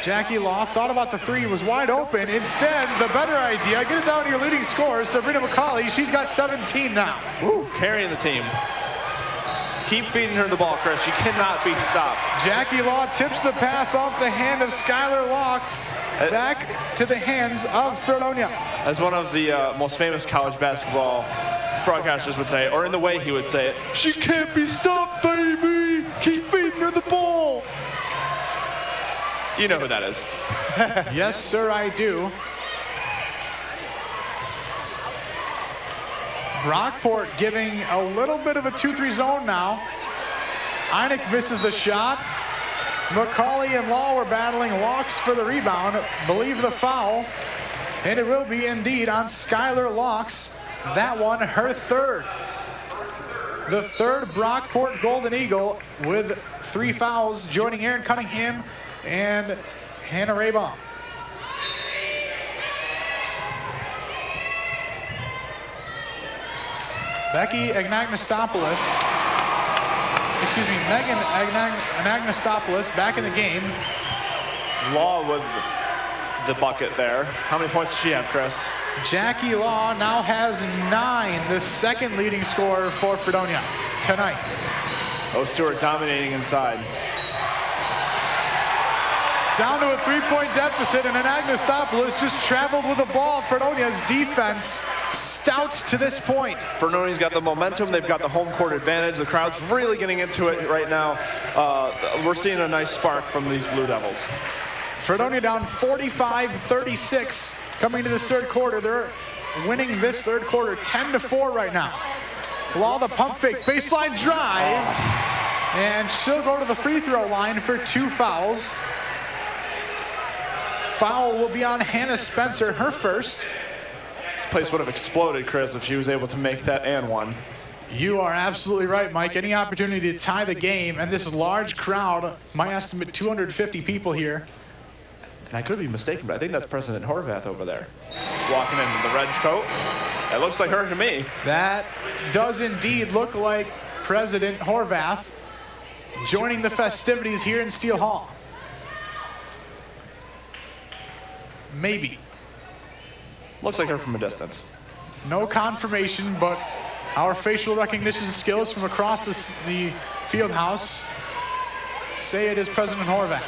Jackie Law thought about the three, was wide open. Instead, the better idea, get it down to your leading scorer, Sabrina McCauley. She's got 17 now. Woo, carrying the team. Keep feeding her the ball, Chris. She cannot be stopped. Jackie Law tips the pass off the hand of Skylar Locks back to the hands of Fredonia. As one of the most famous college basketball broadcasters would say, or in the way he would say it, she can't be stopped, baby. Keep feeding her the ball. You know who that is. Yes, sir, I do. Brockport giving a little bit of a 2-3 zone now. Einig misses the shot. McCauley and Law were battling. Locks for the rebound. Believe the foul. And it will be indeed on Skylar Locks. That one, her third. The third Brockport Golden Eagle with 3 fouls, joining Erin Cunningham and Hannah Raybaum. Megan Agnostopoulos back in the game. Law with the bucket there. How many points does she have, Chris? Jackie Law now has 9, the second leading scorer for Fredonia tonight. Stewart dominating inside. Down to a 3-point deficit, and Agnostopoulos just traveled with the ball. Fredonia's defense stout to this point. Fredonia's got the momentum. They've got the home court advantage. The crowd's really getting into it right now. We're seeing a nice spark from these Blue Devils. Fredonia down 45-36 coming into this third quarter. They're winning this third quarter 10-4 right now. Law the pump fake, baseline drive, and she'll go to the free throw line for 2 fouls. Foul will be on Hannah Spencer, her first. This place would have exploded, Chris, if she was able to make that and one. You are absolutely right, Mike. Any opportunity to tie the game, and this large crowd, my estimate 250 people here. And I could be mistaken, but I think that's President Horvath over there, walking in the red coat. It looks like her to me. That does indeed look like President Horvath joining the festivities here in Steele Hall. Maybe. Looks like her from a distance. No confirmation, but our facial recognition skills from across the field house say it is President Horvath.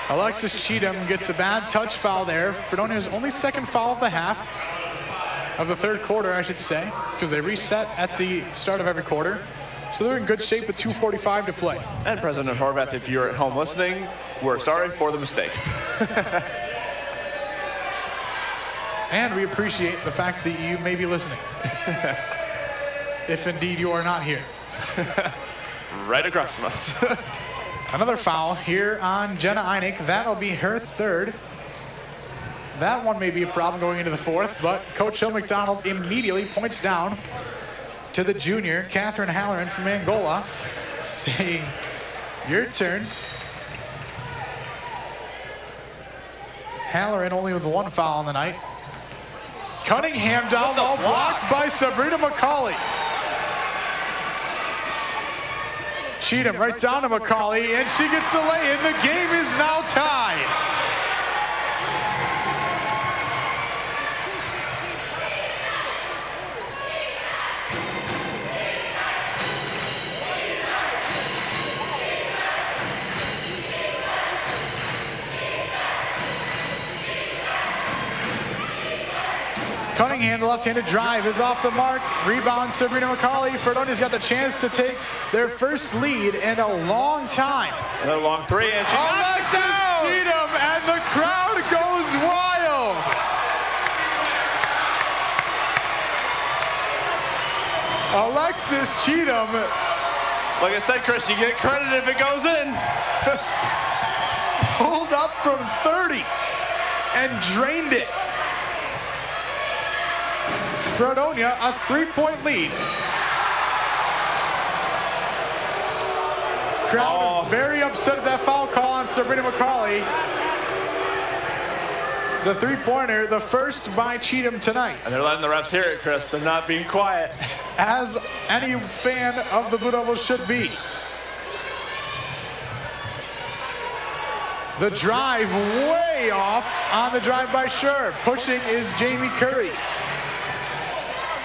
Alexis Cheatham gets a bad touch foul there. Fredonia's only second foul of the half, of the third quarter, I should say, because they reset at the start of every quarter. So they're in good shape with 2:45 to play. And President Horvath, if you're at home listening, we're sorry for the mistake. And we appreciate the fact that you may be listening. If indeed you are not here. Right across from us. Another foul here on Jenna Einig. That'll be her third. That one may be a problem going into the fourth, but Coach Hill McDonald immediately points down to the junior, Catherine Halloran from Angola, saying, your turn. Halloran only with 1 foul on the night. Cunningham down low, blocked by Sabrina McCauley. Cheatham right down to McCauley, and she gets the lay-in. The game is now tied. Cunningham, the left-handed drive is off the mark. Rebound, Sabrina McCauley. Fredonia's got the chance to take their first lead in a long time. Another long three, and she Alexis Cheatham, and the crowd goes wild. Alexis Cheatham. Like I said, Chris, you get credit if it goes in. Pulled up from 30 and drained it. Fredonia, a 3-point lead. Crowd very upset at that foul call on Sabrina McCauley. the three-pointer, the first by Cheatham tonight. And they're letting the refs hear it, Chris. They're not being quiet. As any fan of the Blue Devils should be. The drive way off on the drive by Scherb. Pushing is Jamie Curry.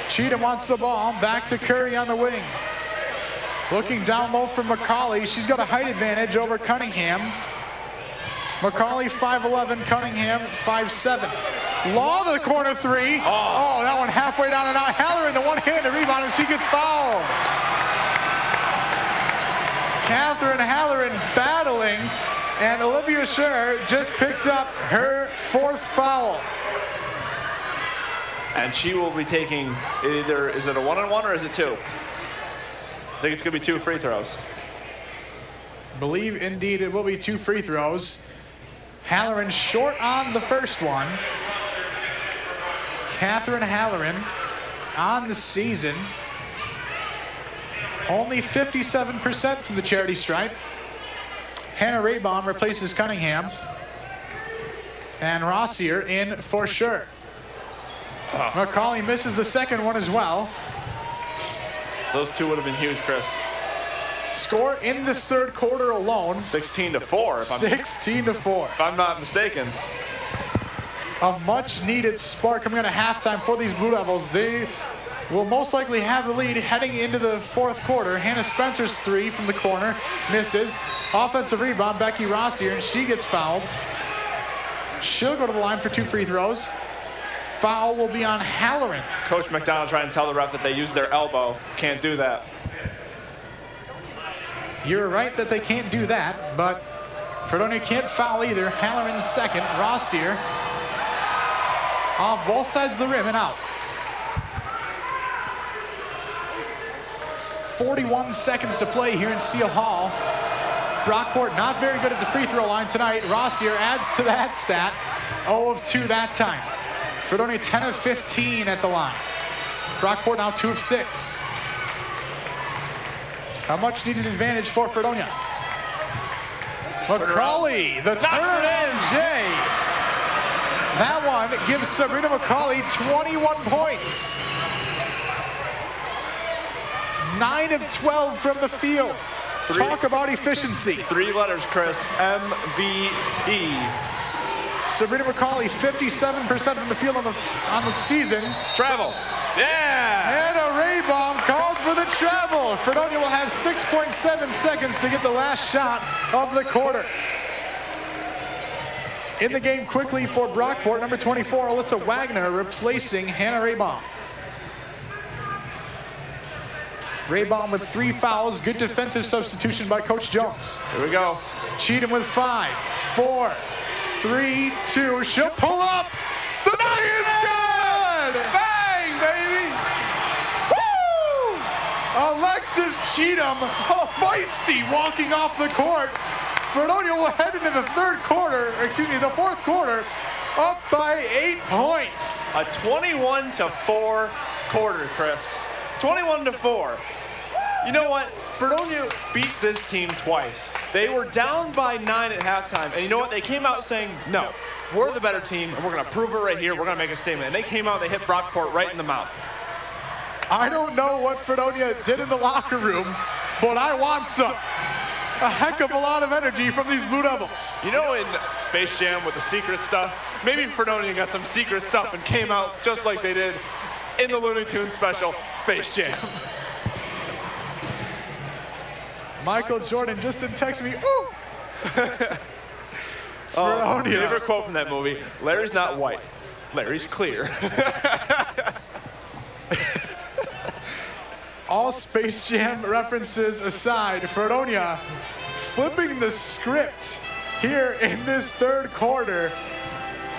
Cheatham wants the ball. Back to Curry on the wing. Looking down low for McCauley. She's got a height advantage over Cunningham. McCauley 5'11", Cunningham 5'7". Law to the corner three. Oh, that one halfway down and out. Halloran, the one-handed rebound, and she gets fouled. Catherine Halloran battling, and Olivia Scher just picked up her fourth foul. And she will be taking either, is it a one-on-one or is it two? I think it's going to be 2 free throws. Believe indeed it will be 2 free throws. Halloran short on the first one. Catherine Halloran on the season. Only 57% from the charity stripe. Hannah Raybaum replaces Cunningham. And Rossier in for sure. McCauley misses the second one as well. Those two would have been huge, Chris. Score in this third quarter alone. 16-4. 16-4. If I'm not mistaken. A much-needed spark coming out of halftime for these Blue Devils. They will most likely have the lead heading into the fourth quarter. Hannah Spencer's three from the corner misses. Offensive rebound, Becky Rossier, and she gets fouled. She'll go to the line for 2 free throws. Foul will be on Halloran. Coach McDonald trying to tell the ref that they use their elbow. Can't do that. You're right that they can't do that, but Fredonia can't foul either. Halloran's second. Rossier off both sides of the rim and out. 41 seconds to play here in Steele Hall. Brockport not very good at the free throw line tonight. Rossier adds to that stat. 0 of 2 that time. Fredonia 10 of 15 at the line. Brockport now 2 of 6. A much needed advantage for Fredonia. McCauley, the turnaround J. That one gives Sabrina McCauley 21 points. 9 of 12 from the field. Talk about efficiency. 3 letters, Chris. MVP. Sabrina McCauley, 57% from the field on the season. Travel. Yeah! And a Raybaum called for the travel. Fredonia will have 6.7 seconds to get the last shot of the quarter. In the game quickly for Brockport, number 24, Alyssa Wagner replacing Hannah Raybaum. Raybaum with 3 fouls. Good defensive substitution by Coach Jones. Here we go. Cheatham with 5, 4, 3, 2. She'll pull up. The night is good! Bang, baby! Woo! Alexis Cheatham, feisty walking off the court. Fredonia will head into the the fourth quarter, up by 8 points. A 21-4 quarter, Chris. 21-4. You know what? Fredonia beat this team twice. They were down by 9 at halftime, and you know what? They came out saying, no, we're the better team, and we're going to prove it right here. We're going to make a statement. And they came out and they hit Brockport right in the mouth. I don't know what Fredonia did in the locker room, but I want some. A heck of a lot of energy from these Blue Devils. You know, in Space Jam with the secret stuff, maybe Fredonia got some secret stuff and came out just like they did in the Looney Tunes special, Space Jam. Michael Jordan just did text me, ooh! Fredonia. Favorite quote from that movie, Larry's not white, Larry's clear. All Space Jam references aside, Fredonia flipping the script here in this third quarter.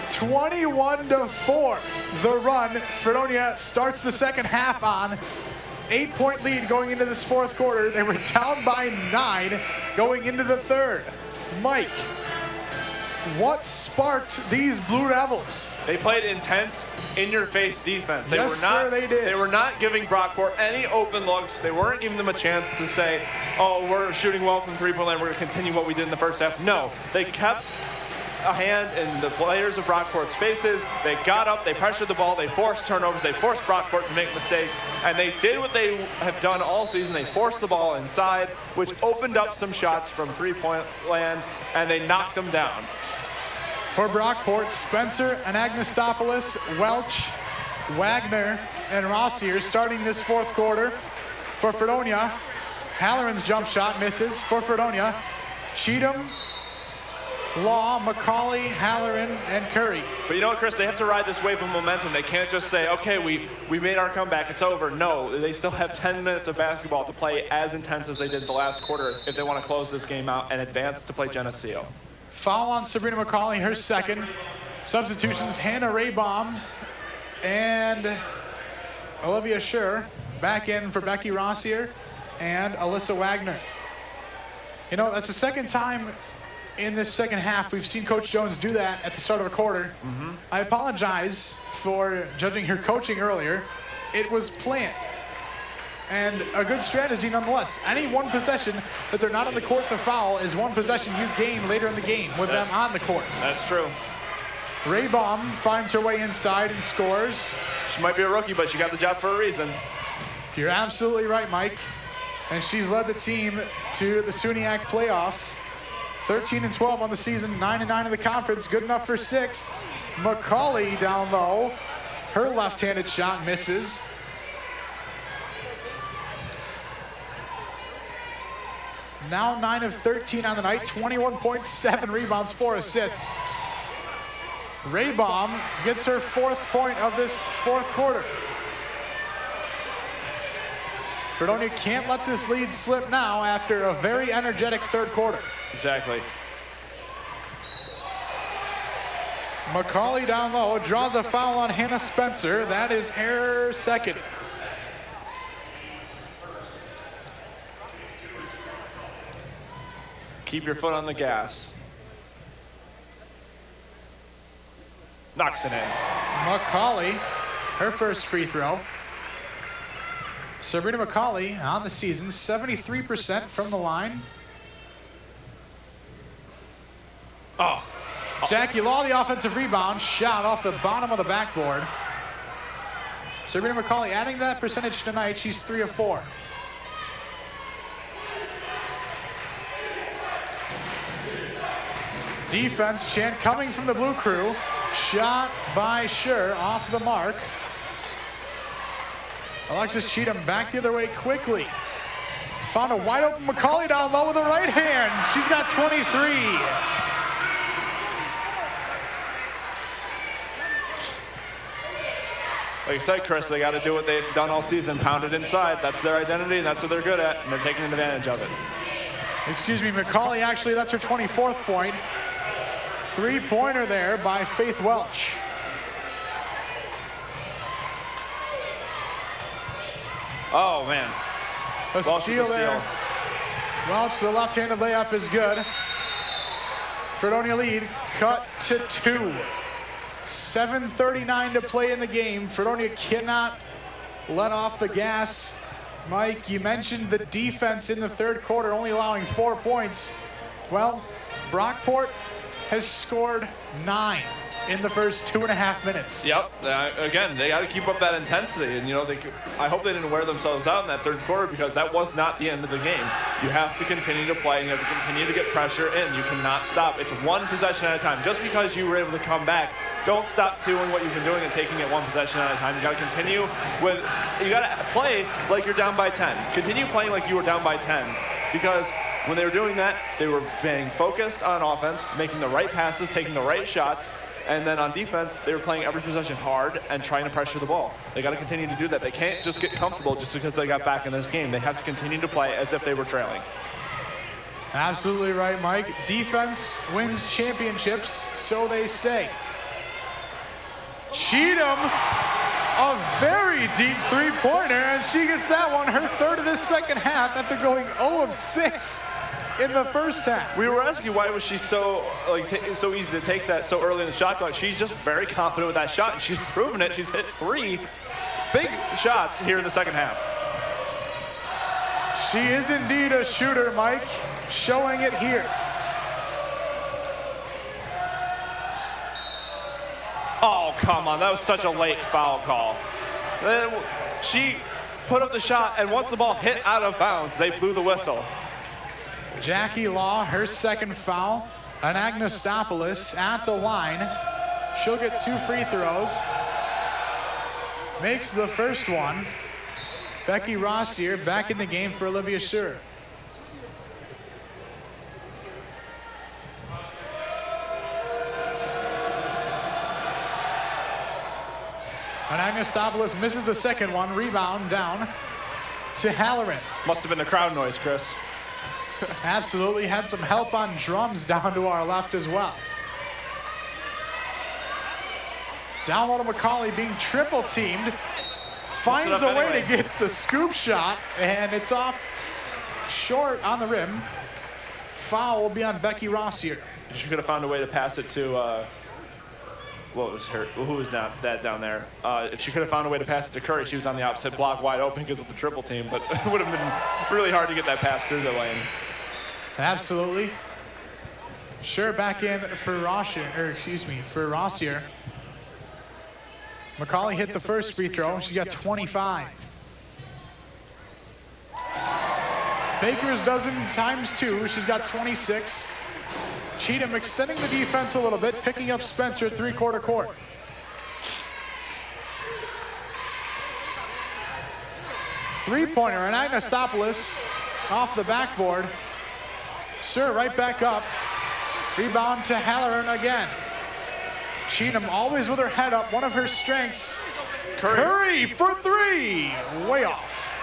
21-4, the run. Fredonia starts the second half on 8-point lead going into this fourth quarter. They were down by 9 going into the third. Mike, what sparked these Blue Devils? They played intense, in-your-face defense. Yes, sir, they did. They were not giving Brockport any open looks. They weren't giving them a chance to say, oh, we're shooting well from three-point line. We're going to continue what we did in the first half. No, they kept a hand in the players of Brockport's faces. They got up, they pressured the ball, they forced turnovers, they forced Brockport to make mistakes, and they did what they have done all season. They forced the ball inside, which opened up some shots from three-point land, and they knocked them down. For Brockport, Spencer, Anagnostopoulos, Welch, Wagner, and Rossier starting this fourth quarter. For Fredonia, Halloran's jump shot misses. For Fredonia, Cheatham, Law, McCauley, Halloran, and Curry. But you know what, Chris? They have to ride this wave of momentum. They can't just say, okay, we made our comeback, it's over. No, they still have 10 minutes of basketball to play as intense as they did the last quarter if they want to close this game out and advance to play Geneseo. Foul on Sabrina McCauley, her second. Substitutions, Hannah Raybaum and Olivia Schur. Back in for Becky Rossier and Alyssa Wagner. You know, that's the second time in this second half we've seen Coach Jones do that at the start of a quarter. I apologize for judging her coaching earlier. It was planned. And a good strategy nonetheless. Any one possession that they're not on the court to foul is one possession you gain later in the game with them on the court. That's true. Raybaum finds her way inside and scores. She might be a rookie, but she got the job for a reason. You're absolutely right, Mike. And she's led the team to the SUNYAC playoffs. 13-12 on the season, 9-9 in the conference, good enough for sixth. McCauley down low. Her left-handed shot misses. Now 9 of 13 on the night, 21.7 rebounds, 4 assists. Raybaum gets her fourth point of this fourth quarter. Fredonia can't let this lead slip now after a very energetic third quarter. Exactly. McCauley down low, draws a foul on Hannah Spencer. That is her second. Keep your foot on the gas. Knocks it in. McCauley, her first free throw. Sabrina McCauley on the season, 73% from the line. Oh. Jackie Law, the offensive rebound, shot off the bottom of the backboard. Sabrina McCauley adding that percentage tonight. She's 3 of 4. Defense chant coming from the blue crew. Shot by Schur off the mark. Alexis Cheatham back the other way quickly. Found a wide open McCauley down low with the right hand. She's got 23. Like you said, Chris, they got to do what they've done all season, pound it inside. That's their identity, and that's what they're good at, and they're taking advantage of it. Excuse me, McCauley, actually, that's her 24th point. Three-pointer there by Faith Welch. Oh, man. A steal there. Welch, the left-handed layup is good. Fredonia lead cut to 2. 7:39 to play in the game. Fredonia cannot let off the gas. Mike, you mentioned the defense in the third quarter only allowing 4 points. Well, Brockport has scored 9 in the first 2.5 minutes. Yep. Again, they got to keep up that intensity, and I hope they didn't wear themselves out in that third quarter because that was not the end of the game. You have to continue to play, and you have to continue to get pressure in. You cannot stop. It's one possession at a time. Just because you were able to come back, don't stop doing what you've been doing and taking it one possession at a time. You got to continue you got to play like you're down by 10. Continue playing like you were down by 10 because when they were doing that, they were being focused on offense, making the right passes, taking the right shots, and then on defense, they were playing every possession hard and trying to pressure the ball. They got to continue to do that. They can't just get comfortable just because they got back in this game. They have to continue to play as if they were trailing. Absolutely right, Mike. Defense wins championships, so they say. Cheatham, a very deep three-pointer, and she gets that one, her third of this second half after going 0 of 6 in the first half. We were asking why was she so so easy to take that so early in the shot clock. She's just very confident with that shot, and she's proven it. She's hit 3 big shots here in the second half. She is indeed a shooter, Mike, showing it here. Oh, come on. That was such a late foul call. She put up the shot, and once the ball hit out of bounds, they blew the whistle. Jackie Law, her second foul. And Agnostopoulos at the line. She'll get 2 free throws. Makes the first one. Becky Rossier back in the game for Olivia Schur. And Agnostopoulos misses the second one. Rebound down to Halloran. Must have been the crowd noise, Chris. Absolutely. Had some help on drums down to our left as well. Down low to McCauley being triple teamed. Finds a way to get the scoop shot, and it's off short on the rim. Foul will be on Becky Rossier. She could have found a way to pass it to, what was her, who was that down there? If she could have found a way to pass it to Curry, she was on the opposite block wide open because of the triple team, but it would have been really hard to get that pass through the lane. Absolutely. Sure, back in for Rossier, for Rossier. McCauley hit the first free throw. She's got 25. Baker's dozen times 2. She's got 26. Cheatham extending the defense a little bit, picking up Spencer at 3/4 court. Three-pointer, and Agnostopoulos off the backboard. Sure, right back up. Rebound to Halloran again. Cheatham always with her head up, one of her strengths. Curry for 3, way off.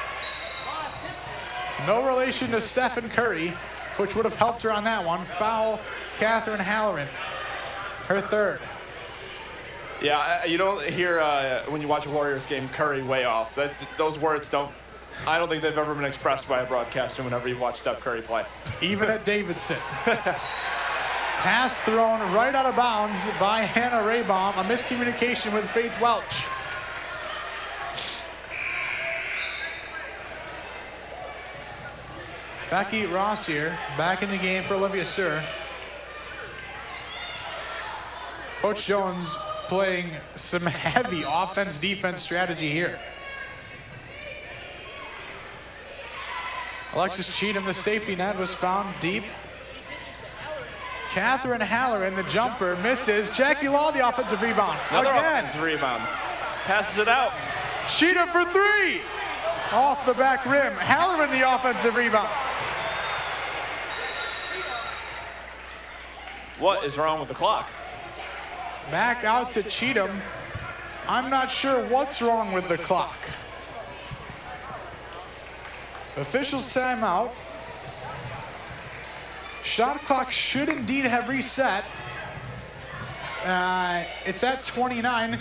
No relation to Stephen Curry, which would have helped her on that one. Foul, Catherine Halloran, her third. Yeah, you don't hear, when you watch a Warriors game, Curry way off. Those words I don't think they've ever been expressed by a broadcaster whenever you watch Steph Curry play. Even at Davidson. Pass thrown right out of bounds by Hannah Raybaum. A miscommunication with Faith Welch. Becky Rossier back in the game for Olivia Schur. Coach Jones playing some heavy offense-defense strategy here. Alexis Cheatham, the safety net, was found deep. Catherine Halloran, the jumper, misses. Jackie Law, the offensive rebound. Another again. offensive rebound. Passes it out. Cheatham for 3. Off the back rim. Halloran, the offensive rebound. What is wrong with the clock? Back out to Cheatham. I'm not sure what's wrong with the clock. Officials timeout. Shot clock should indeed have reset. It's at 29.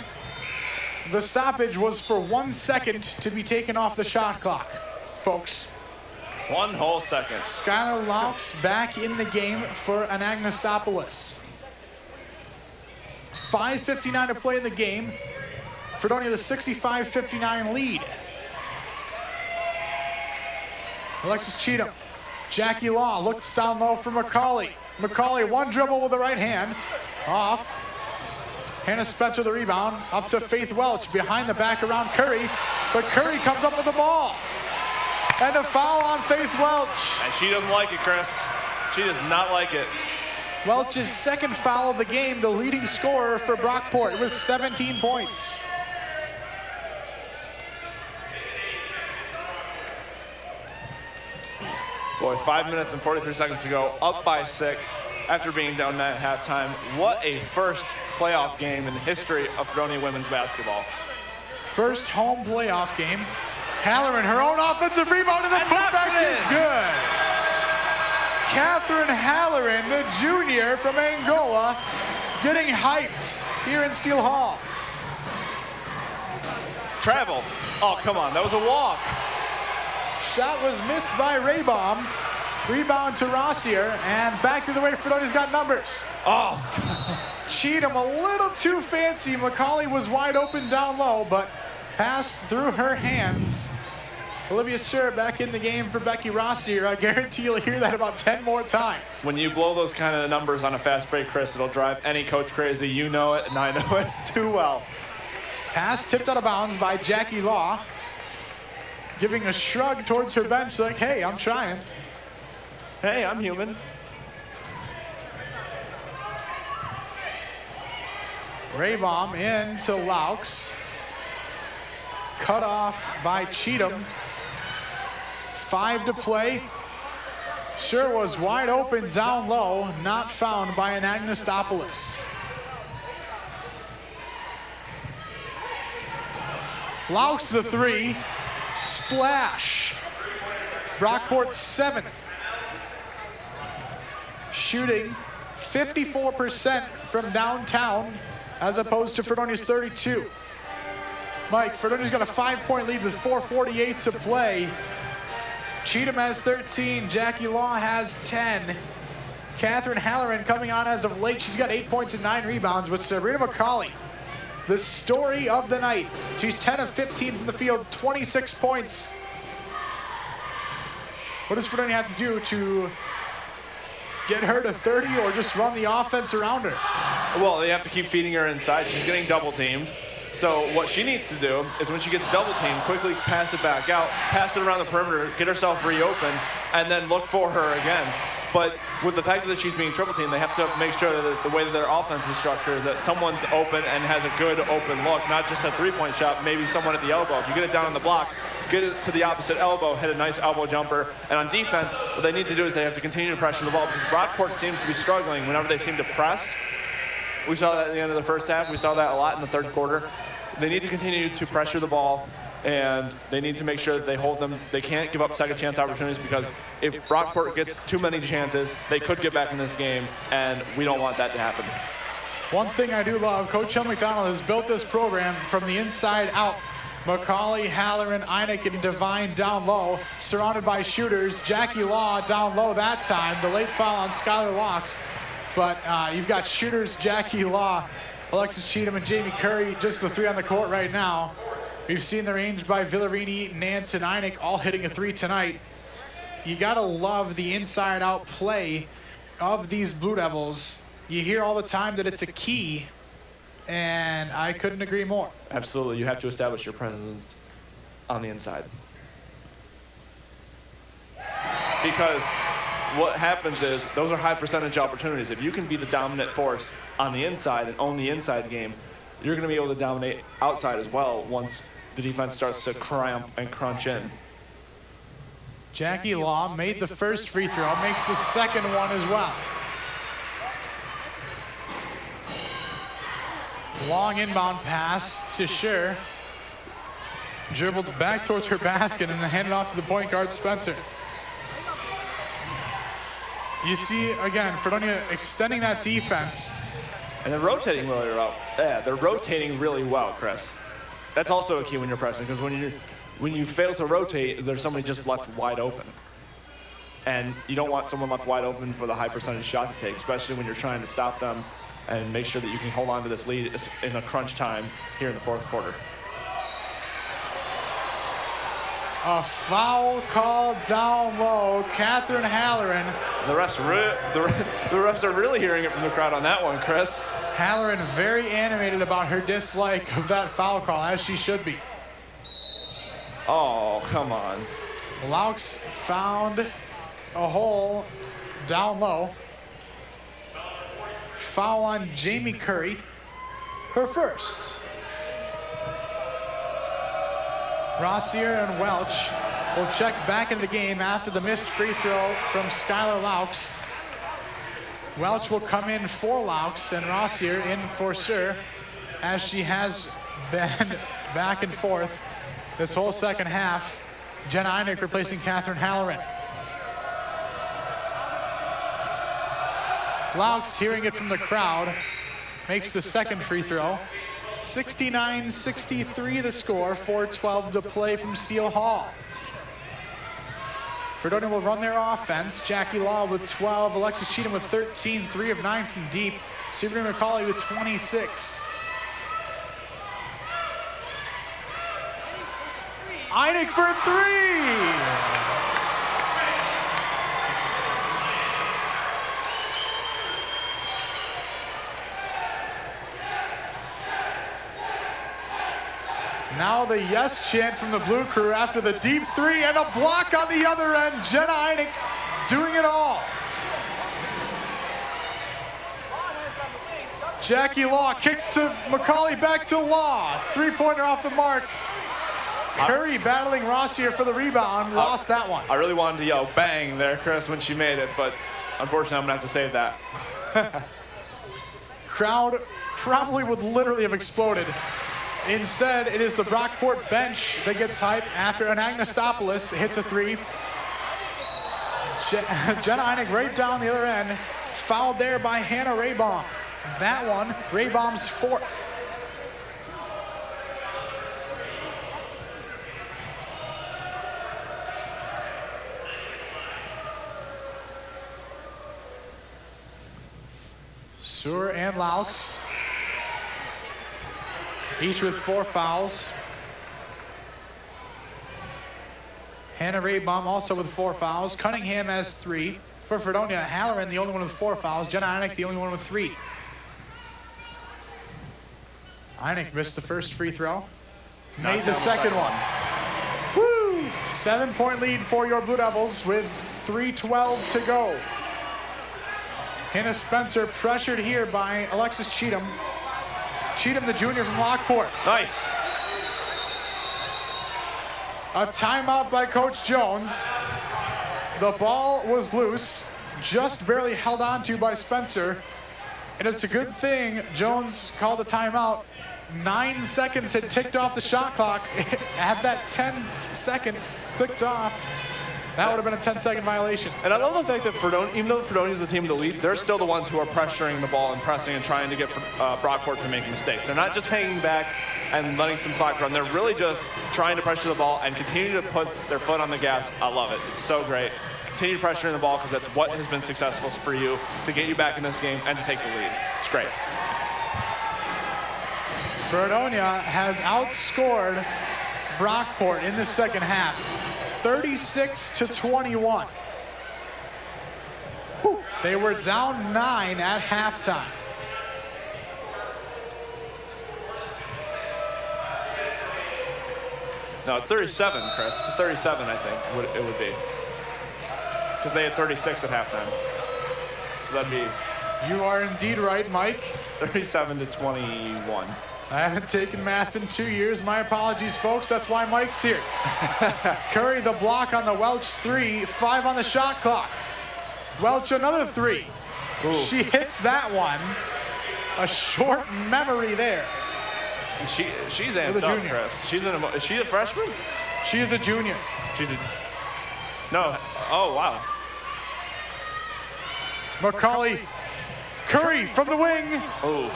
The stoppage was for 1 second to be taken off the shot clock, folks. 1 whole second. Skylar Laux back in the game for an Agnostopoulos. 5:59 to play in the game. Fredonia the 65-59 lead. Alexis Cheatham. Jackie Law looks down low for McCauley. McCauley, one dribble with the right hand. Off. Hannah Spencer the rebound. Up to Faith Welch. Behind the back around Curry. But Curry comes up with the ball. And a foul on Faith Welch. And she doesn't like it, Chris. She does not like it. Welch's second foul of the game, the leading scorer for Brockport with 17 points. Boy, 5 minutes and 43 seconds to go, up by 6 after being down 9 at halftime. What a first playoff game in the history of Fredonia women's basketball. First home playoff game. Halloran, her own offensive rebound, and the putback is good. Catherine Halloran, the junior from Angola, getting hyped here in Steele Hall. Travel. Oh, come on, that was a walk. Shot was missed by Raybaum. Rebound to Rossier, and back to the way Fredonia's got numbers. Oh. Cheatham a little too fancy. McCauley was wide open down low, but passed through her hands. Olivia Scher back in the game for Becky Rossier. I guarantee you'll hear that about 10 more times. When you blow those kind of numbers on a fast break, Chris, it'll drive any coach crazy. You know it, and I know it too well. Pass tipped out of bounds by Jackie Law, giving a shrug towards her bench like, hey, I'm trying. Hey, I'm human. Raybaum into Laux. Cut off by Cheatham. 5 to play. Sure was wide open down low, not found by an Agnostopoulos. Laux the 3. Splash. Brockport 7th. Shooting 54% from downtown as opposed to Fredonia's 32. Mike, Fredonia's got a 5-point lead with 4:48 to play. Cheatham has 13. Jackie Law has 10. Catherine Halloran coming on as of late. She's got 8 points and 9 rebounds. But Sabrina McCauley, the story of the night. She's 10 of 15 from the field, 26 points. What does Fredonia have to do to get her to 30 or just run the offense around her? Well, they have to keep feeding her inside. She's getting double teamed. So what she needs to do is when she gets double teamed, quickly pass it back out, pass it around the perimeter, get herself reopened, and then look for her again. But with the fact that she's being triple teamed, they have to make sure that the way that their offense is structured, that someone's open and has a good open look, not just a three-point shot, maybe someone at the elbow. If you get it down on the block, get it to the opposite elbow, hit a nice elbow jumper. And on defense, what they need to do is they have to continue to pressure the ball because Brockport seems to be struggling whenever they seem to press. We saw that at the end of the first half. We saw that a lot in the third quarter. They need to continue to pressure the ball, and they need to make sure that they hold them. They can't give up second chance opportunities because if Brockport gets too many chances, they could get back in this game, and we don't want that to happen. One thing I do love, Coach Sean McDonald has built this program from the inside out. McCauley, Halloran, Einek, and Devine down low, surrounded by shooters. Jackie Law down low that time. The late foul on Skylar Laux. But you've got shooters, Jackie Law, Alexis Cheatham, and Jamie Curry, just the 3 on the court right now. We've seen the range by Villarini, Nance, and Einek all hitting a 3 tonight. You gotta love the inside-out play of these Blue Devils. You hear all the time that it's a key, and I couldn't agree more. Absolutely, you have to establish your presence on the inside. Because what happens is those are high percentage opportunities. If you can be the dominant force on the inside and own the inside game, you're going to be able to dominate outside as well once the defense starts to cramp and crunch in. Jackie Law made the first free throw, makes the second one as well. Long inbound pass to Scher. Dribbled back towards her basket and then handed off to the point guard, Spencer. You see, again, Fredonia extending that defense. And they're rotating really well. Yeah, they're rotating really well, Chris. That's also a key when you're pressing, because when you fail to rotate, there's somebody just left wide open. And you don't want someone left wide open for the high percentage shot to take, especially when you're trying to stop them and make sure that you can hold on to this lead in the crunch time here in the fourth quarter. A foul call down low. Catherine Halloran. The refs are really hearing it from the crowd on that one, Chris. Halloran very animated about her dislike of that foul call, as she should be. Oh, come on. Laux found a hole down low. Foul on Jamie Curry, her first. Rossier and Welch will check back into the game after the missed free throw from Skylar Laux. Welch will come in for Laux and Rossier in for Scher, as she has been back and forth this whole second half. Jenna Einek replacing Catherine Halloran. Laux, hearing it from the crowd, makes the second free throw. 69-63 the score, 4:12 to play from Steele Hall. Fredonia will run their offense. Jackie Law with 12, Alexis Cheatham with 13, 3 of 9 from deep. Sabrina McCauley with 26. Einig for three. Now the yes chant from the blue crew after the deep three and a block on the other end. Jenna Einig doing it all. Jackie Law kicks to Macaulay, back to Law. Three-pointer off the mark. Curry battling Ross here for the rebound. Lost that one. I really wanted to yell bang there, Chris, when she made it, but unfortunately I'm going to have to save that. Crowd probably would literally have exploded. Instead, it is the Brockport bench that gets hype after an Agnostopoulos hits a three. Jenna Einig right down the other end. Fouled there by Hannah Raybaum. That one, Raybaum's fourth. Sewer and Laux, each with 4 fouls. Hannah Raybaum also with 4 fouls. Cunningham has 3. For Fredonia, Halloran the only one with 4 fouls. Jenna Einig the only one with 3. Einig missed the first free throw. Made the second one. Woo! 7-point lead for your Blue Devils with 3:12 to go. Hannah Spencer pressured here by Alexis Cheatham. Cheatham, the junior from Brockport. Nice. A timeout by Coach Jones. The ball was loose, just barely held on to by Spencer. And it's a good thing Jones called a timeout. 9 seconds had ticked off the shot clock. Had that 10-second clicked off, that would have been a 10-second violation. And I love the fact that Fredonia, even though Fredonia is the team to lead, they're still the ones who are pressuring the ball and pressing and trying to get Brockport to make mistakes. They're not just hanging back and letting some clock run. They're really just trying to pressure the ball and continue to put their foot on the gas. I love it. It's so great. Continue pressuring the ball because that's what has been successful for you to get you back in this game and to take the lead. It's great. Fredonia has outscored Brockport in the second half, 36-21. They were down 9 at halftime. No, it's 37, Chris. It's 37, I think, it would be. Because they had 36 at halftime. So that'd be... You are indeed right, Mike. 37-21. I haven't taken math in 2 years. My apologies, folks. That's why Mike's here. Curry the block on the Welch 3, 5 on the shot clock. Welch another 3. Ooh. She hits that one. A short memory there. And she's amped up, Chris. Is she a freshman? She is a junior. No. Oh, wow. Macaulay. Curry from the wing. Oh.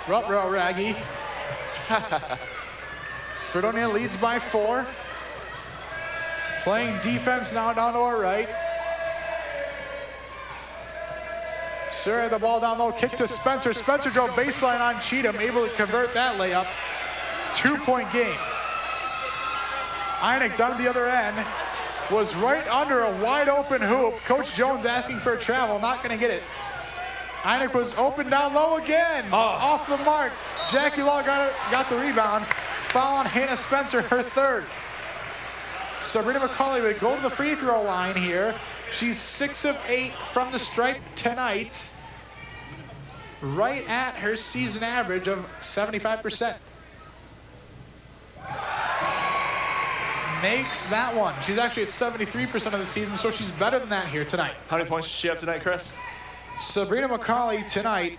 Ruh-roh, Raggy. Fredonia leads by 4. Playing defense now down to our right. Sir had the ball down low, kick to Spencer. Spencer drove baseline on Cheatham, able to convert that layup. 2-point game. Einig down at the other end. Was right under a wide open hoop. Coach Jones asking for a travel, not gonna get it. Einig was open down low again. Off the mark. Jackie Law got the rebound. Foul on Hannah Spencer, her 3rd. Sabrina Macaulay would go to the free throw line here. She's 6 of 8 from the stripe tonight. Right at her season average of 75%. Makes that one. She's actually at 73% of the season, so she's better than that here tonight. How many points does she have tonight, Chris? Sabrina Macaulay tonight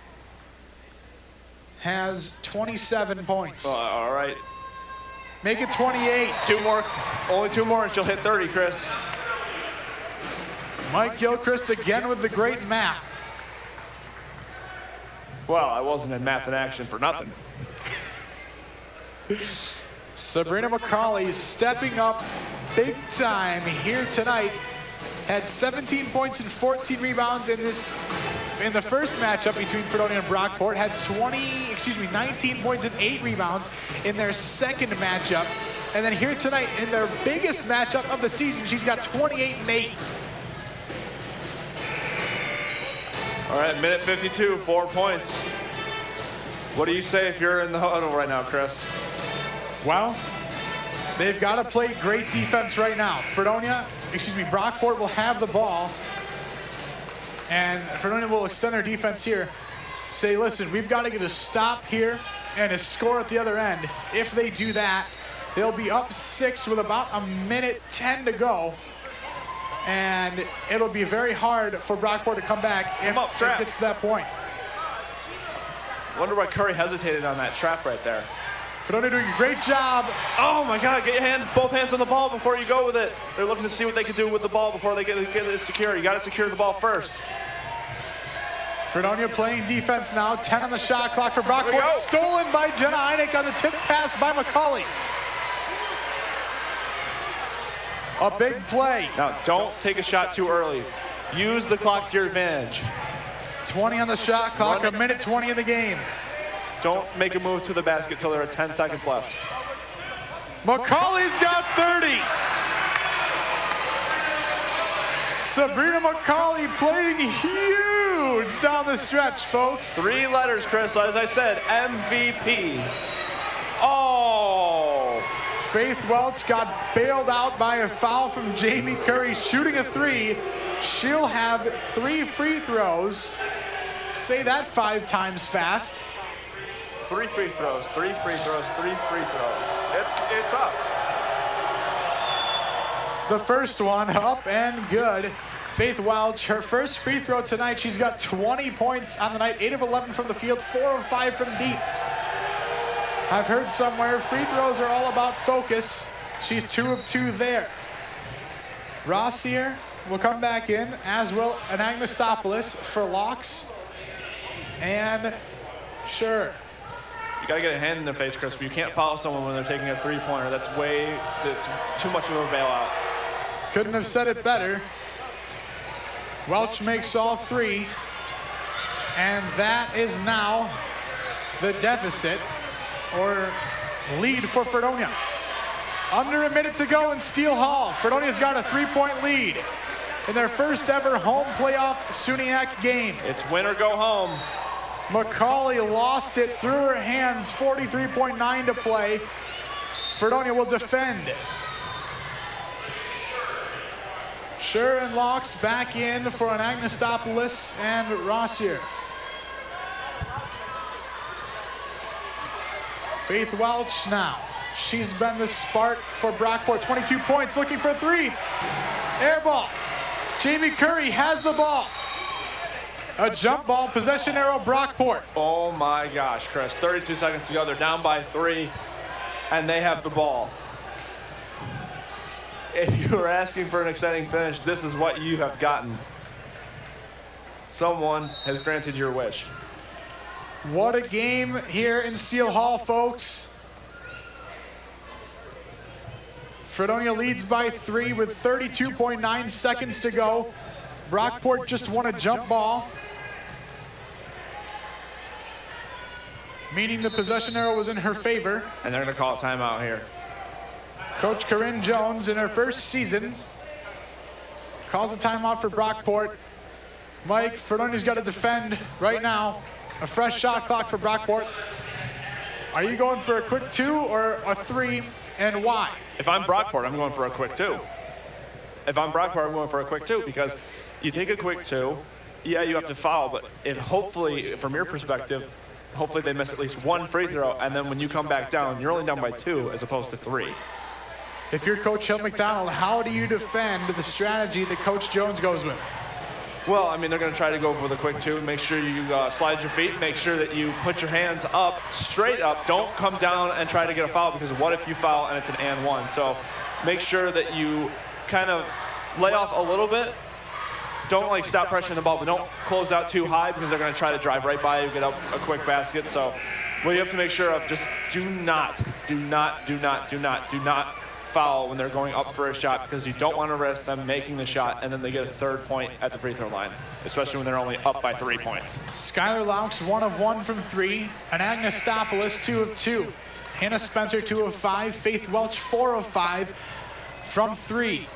has 27 points. All right. Make it 28. 2 more. Only 2 more and she'll hit 30, Chris. Mike Gilchrist again with the great math. Well, I wasn't in math in action for nothing. Sabrina Macaulay stepping up big time here tonight. Had 17 points and 14 rebounds in this WNYF in the first matchup between Fredonia and Brockport had 19 points and 8 rebounds in their second matchup. And then here tonight in their biggest matchup of the season, she's got 28 and 8. All right, minute 52, 4 points. What do you say if you're in the huddle right now, Chris? Well, they've got to play great defense right now. Brockport will have the ball. And Fredonia will extend their defense here. Say, listen, we've got to get a stop here and a score at the other end. If they do that, they'll be up 6 with about a minute 10 to go. And it'll be very hard for Brockport to come back if it gets to that point. Wonder why Curry hesitated on that trap right there. Fredonia doing a great job. Oh my God, get your both hands on the ball before you go with it. They're looking to see what they can do with the ball before they get it secure. You got to secure the ball first. Fredonia playing defense now. 10 on the shot clock for Brockport. Stolen by Jenna Einig on the tip pass by McCauley. A big play. Now, don't take a shot too early. Use the clock to your advantage. 20 on the shot clock, a minute 20 in the game. Don't make a move to the basket till there are 10 seconds left. McCauley's got 30. Sabrina McCauley playing huge down the stretch, folks. 3 letters, Chris. As I said, MVP. Oh! Faith Welch got bailed out by a foul from Jamie Curry shooting a 3. She'll have 3 free throws. Say that 5 times fast. 3 free throws, 3 free throws, 3 free throws. It's up. The first one up and good. Faith Welch, her first free throw tonight. She's got 20 points on the night, 8 of 11 from the field, 4 of 5 from deep. I've heard somewhere free throws are all about focus. She's 2 of 2 there. Rossier will come back in, as will Anagnostopoulos for Locks. And sure. You gotta get a hand in their face, Chris, but you can't foul someone when they're taking a 3-pointer. That's too much of a bailout. Couldn't have said it better. Welch makes all 3. And that is now the deficit or lead for Fredonia. Under a minute to go in Steele Hall. Fredonia's got a 3-point lead in their first ever home playoff SUNYAC game. It's win or go home. McCauley lost it through her hands, 43.9 to play. Fredonia will defend. Sure and Locks back in for an Anagnostopoulos and Rossier. Faith Welch now. She's been the spark for Brockport. 22 points, looking for 3. Air ball. Jamie Curry has the ball. A jump ball, possession arrow, Brockport. Oh my gosh, Chris. 32 seconds to go. They're down by 3, and they have the ball. If you were asking for an exciting finish, this is what you have gotten. Someone has granted your wish. What a game here in Steele Hall, folks. Fredonia leads by 3 with 32.9 seconds to go. Brockport just won a jump ball, meaning the possession arrow was in her favor. And they're going to call a timeout here. Coach Corinne Jones, in her first season, calls a timeout for Brockport. Mike, Fredonia's got to defend right now. A fresh shot clock for Brockport. Are you going for a quick 2 or a 3, and why? If I'm Brockport, I'm going for a quick 2. If I'm Brockport, I'm going for a quick 2 because you take a quick 2, yeah, you have to foul, but if hopefully, from your perspective, hopefully they miss at least 1 free throw, and then when you come back down, you're only down by 2 as opposed to 3. If you're Coach Hill McDonald, how do you defend the strategy that Coach Jones goes with? Well, I mean, they're going to try to go for the quick 2. Make sure you slide your feet. Make sure that you put your hands up, straight up. Don't come down and try to get a foul because what if you foul and it's an and 1? So make sure that you kind of lay off a little bit. Don't like stop pressuring the ball, but don't close out too high because they're going to try to drive right by you, get up a quick basket. So what you have to make sure of, just do not foul when they're going up for a shot because you don't want to risk them making the shot and then they get a third point at the free throw line, especially when they're only up by 3 points. Skylar Laux, 1 of 1 from 3. And Agnostopoulos, 2 of 2. Hannah Spencer, 2 of 5. Faith Welch, 4 of 5 from 3.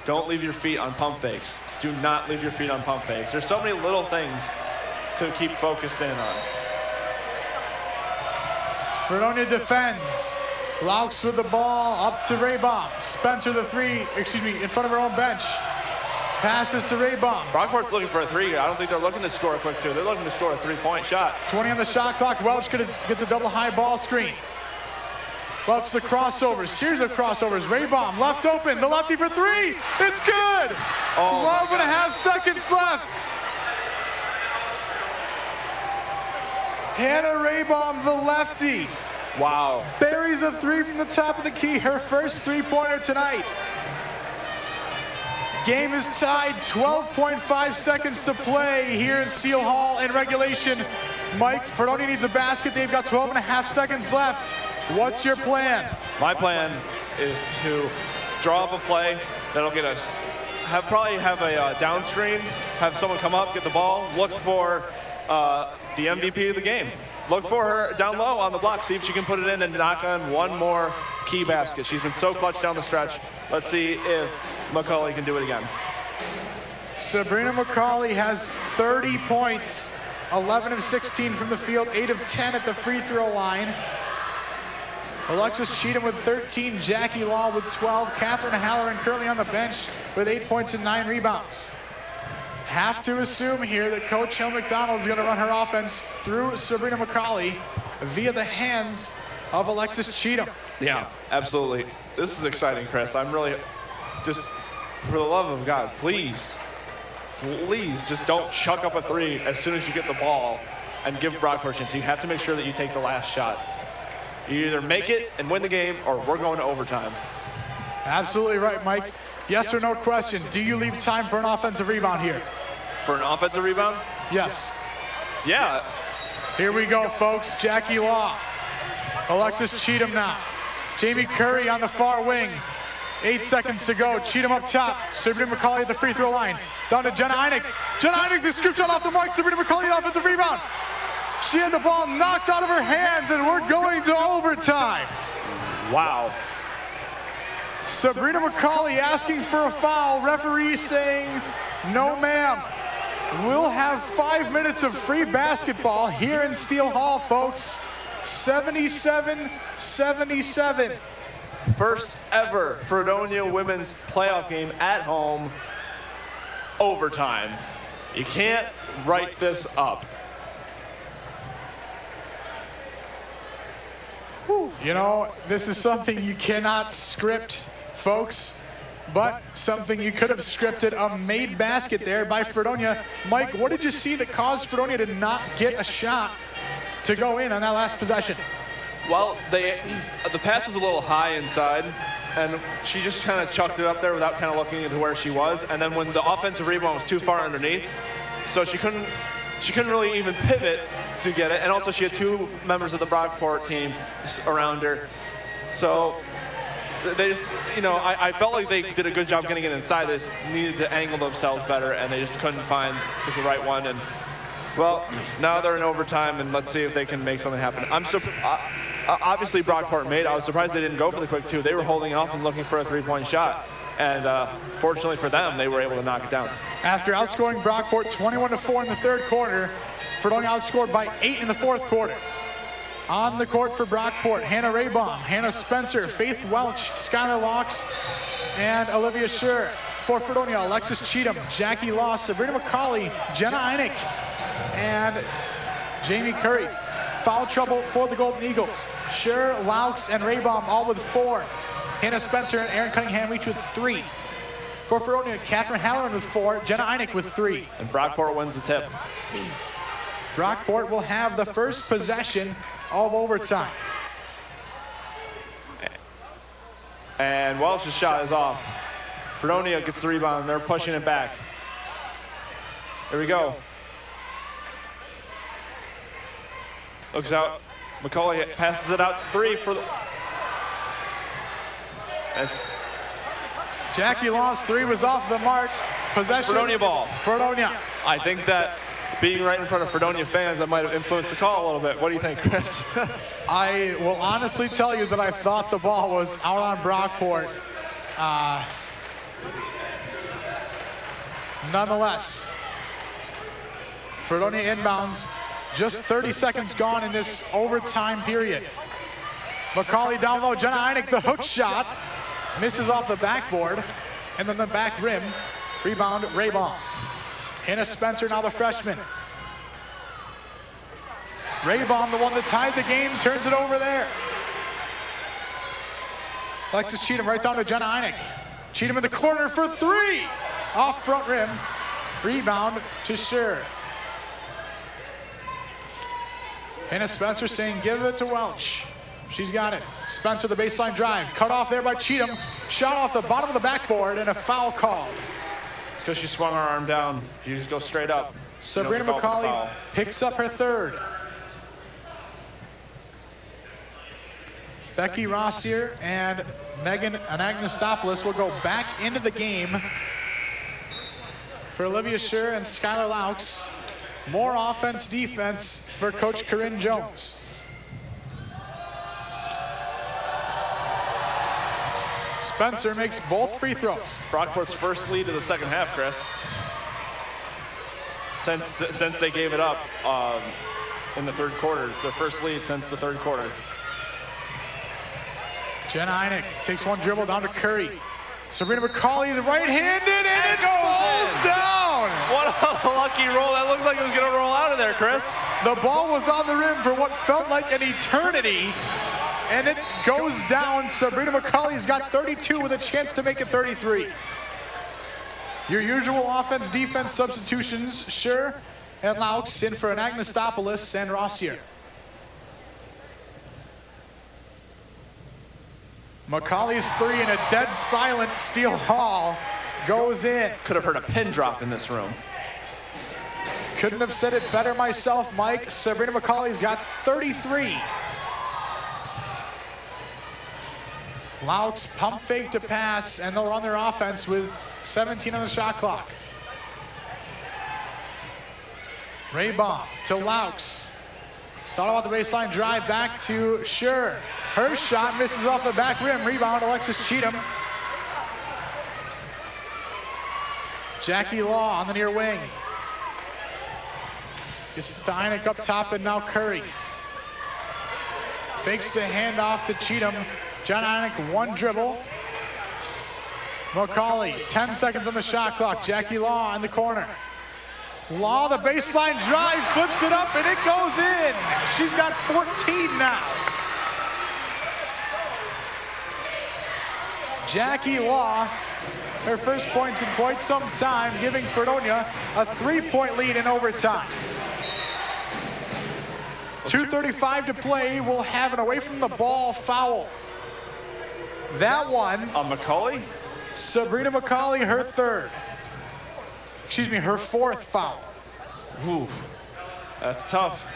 Don't leave your feet on pump fakes. Do not leave your feet on pump fakes. There's so many little things to keep focused in on. Fredonia defends. Laux with the ball up to Raybaum. Spencer in front of her own bench. Passes to Raybaum. Brockport's looking for a 3. I don't think they're looking to score a quick 2. They're looking to score a 3-point shot. 20 on the shot clock. Welch gets a double high ball screen. Welch the crossovers, series of crossovers. Raybaum left open, the lefty for 3. It's good. 12.5 seconds left. Hannah Raybaum, the lefty. Wow. Buries a 3 from the top of the key, her first 3-pointer tonight. Game is tied, 12.5 seconds to play here in Steele Hall in regulation. Mike, Fredonia needs a basket. They've got 12.5 seconds left. What's your plan? My plan is to draw up a play that'll get us, probably have a down screen, have someone come up, get the ball, look for the MVP of the game. Look for her down low on the block, see if she can put it in and knock on one more key basket. She's been so clutch down the stretch. Let's see if McCauley can do it again. Sabrina McCauley has 30 points, 11 of 16 from the field, 8 of 10 at the free throw line. Alexis Cheatham with 13, Jackie Law with 12, Catherine Halloran currently on the bench with 8 points and 9 rebounds. Have to assume here that Coach Hill McDonald is going to run her offense through Sabrina McCauley via the hands of Alexis Cheatham. Yeah, absolutely. This is exciting, Chris. I'm really just, for the love of God, please just don't chuck up a 3 as soon as you get the ball and give Brockport a chance. You have to make sure that you take the last shot. You either make it and win the game or we're going to overtime. Absolutely right, Mike. Yes or no question, do you leave time for an offensive rebound here? For an offensive rebound? Yes. Yeah. Here we go, folks. Jackie Law. Alexis Cheatham now. Jamie Curry on the far wing. 8 seconds to go. Cheatham up top. Sabrina McCauley at the free throw line. Down to Jenna Einig. Jenna Einig, the scoop shot off the mark. Sabrina McCauley, the offensive rebound. She had the ball knocked out of her hands, and we're going to overtime. Wow. Sabrina McCauley asking for a foul. Referee saying, no ma'am. We'll have 5 minutes of free basketball here in Steele Hall, folks. 77-77. First ever Fredonia women's playoff game at home, overtime. You can't write this up. You know, this is something you cannot script, folks, but something you could have scripted. A made basket there by Fredonia. Mike, what did you see that caused Fredonia to not get a shot to go in on that last possession? Well, the pass was a little high inside, and she just kind of chucked it up there without kind of looking into where she was. And then when the offensive rebound was too far underneath, so she couldn't really even pivot to get it. And also she had 2 members of the Brockport team around her. So they just, you know, I felt like they did a good job getting it inside. They just needed to angle themselves better, and they just couldn't find the right one. And well, now they're in overtime, and let's see if they can make something happen. Obviously Brockport made. I was surprised they didn't go for the quick 2. They were holding off and looking for a 3-point shot. And fortunately for them, they were able to knock it down. After outscoring Brockport 21-4 in the third quarter, Fredonia outscored by 8 in the fourth quarter. On the court for Brockport, Hannah Raybaum, Hannah Spencer, Faith Welch, Skylar Laux, and Olivia Scher. For Fredonia, Alexis Cheatham, Jackie Law, Sabrina McCauley, Jenna Einig, and Jamie Curry. Foul trouble for the Golden Eagles. Scher, Laux, and Raybaum all with 4. Hannah Spencer and Erin Cunningham each with 3. For Fredonia, Catherine Halloran with 4, Jenna Einig with 3. And Brockport wins the tip. Brockport will have the first possession of overtime. And Welch's shot is off. Fredonia gets the rebound, and they're pushing it back. Here we go. Looks out. McCauley passes it out to 3 for the... It's Jackie Law's three was off the mark. Possession. Fredonia ball. Fredonia. I think that being right in front of Fredonia fans, that might have influenced the call a little bit. What do you think, Chris? I will honestly tell you that I thought the ball was out on Brockport. Nonetheless, Fredonia inbounds. Just 30 seconds gone in this overtime period. McCauley down low. Jenna Heineck, the hook shot. Misses off the backboard. And then the back rim. Rebound, Raybaum. Hannah Spencer, now the freshman. Raybaum, the one that tied the game, turns it over there. Alexis Cheatham right down to Jenna Heineck. Cheatham in the corner for three. Off front rim. Rebound to Scher. Hannah Spencer saying, give it to Welch. She's got it. Spencer, the baseline drive. Cut off there by Cheatham. Shot off the bottom of the backboard and a foul called. It's because she swung her arm down. You just go straight up. Sabrina McCauley picks up her third. Becky Rossier and Megan Anagnostopoulos will go back into the game for Olivia Scher and Skylar Laux. More offense, defense for Coach Corinne Jones. Spencer makes both free throws. Brockport's first lead of the second half, Chris. Since they gave it up in the third quarter. It's their first lead since the third quarter. Jenna Heineck takes one dribble down to Curry. Sabrina McCauley, the right-handed, and it falls down. What a lucky roll. That looked like it was going to roll out of there, Chris. The ball was on the rim for what felt like an eternity, and it goes down. Sabrina McCauley's got 32 with a chance to make it 33. Your usual offense-defense substitutions, Scher and Laux in for Anagnostopoulos and Rossier. McCauley's three in a dead silent Steele Hall goes in. Could have heard a pin drop in this room. Couldn't have said it better myself, Mike. Sabrina McCauley's got 33. Laux pump fake to pass, and they'll run their offense with 17 on the shot clock. Raybaum to Laux. Thought about the baseline drive back to Scher. Her shot misses off the back rim. Rebound, Alexis Cheatham. Jackie Law on the near wing. Gets to Heineck up top, and now Curry. Fakes the handoff to Cheatham. John Heineck, one dribble. McCauley, 10 seconds on the shot clock. Jackie Law in the corner. Law, the baseline drive, flips it up, and it goes in. She's got 14 now. Jackie Law, her first points in quite some time, giving Fredonia a 3-point lead in overtime. 2:35 to play. We'll have an away from the ball foul. That one. McCauley? Sabrina McCauley, her third. Excuse me, her fourth foul. Ooh, that's tough.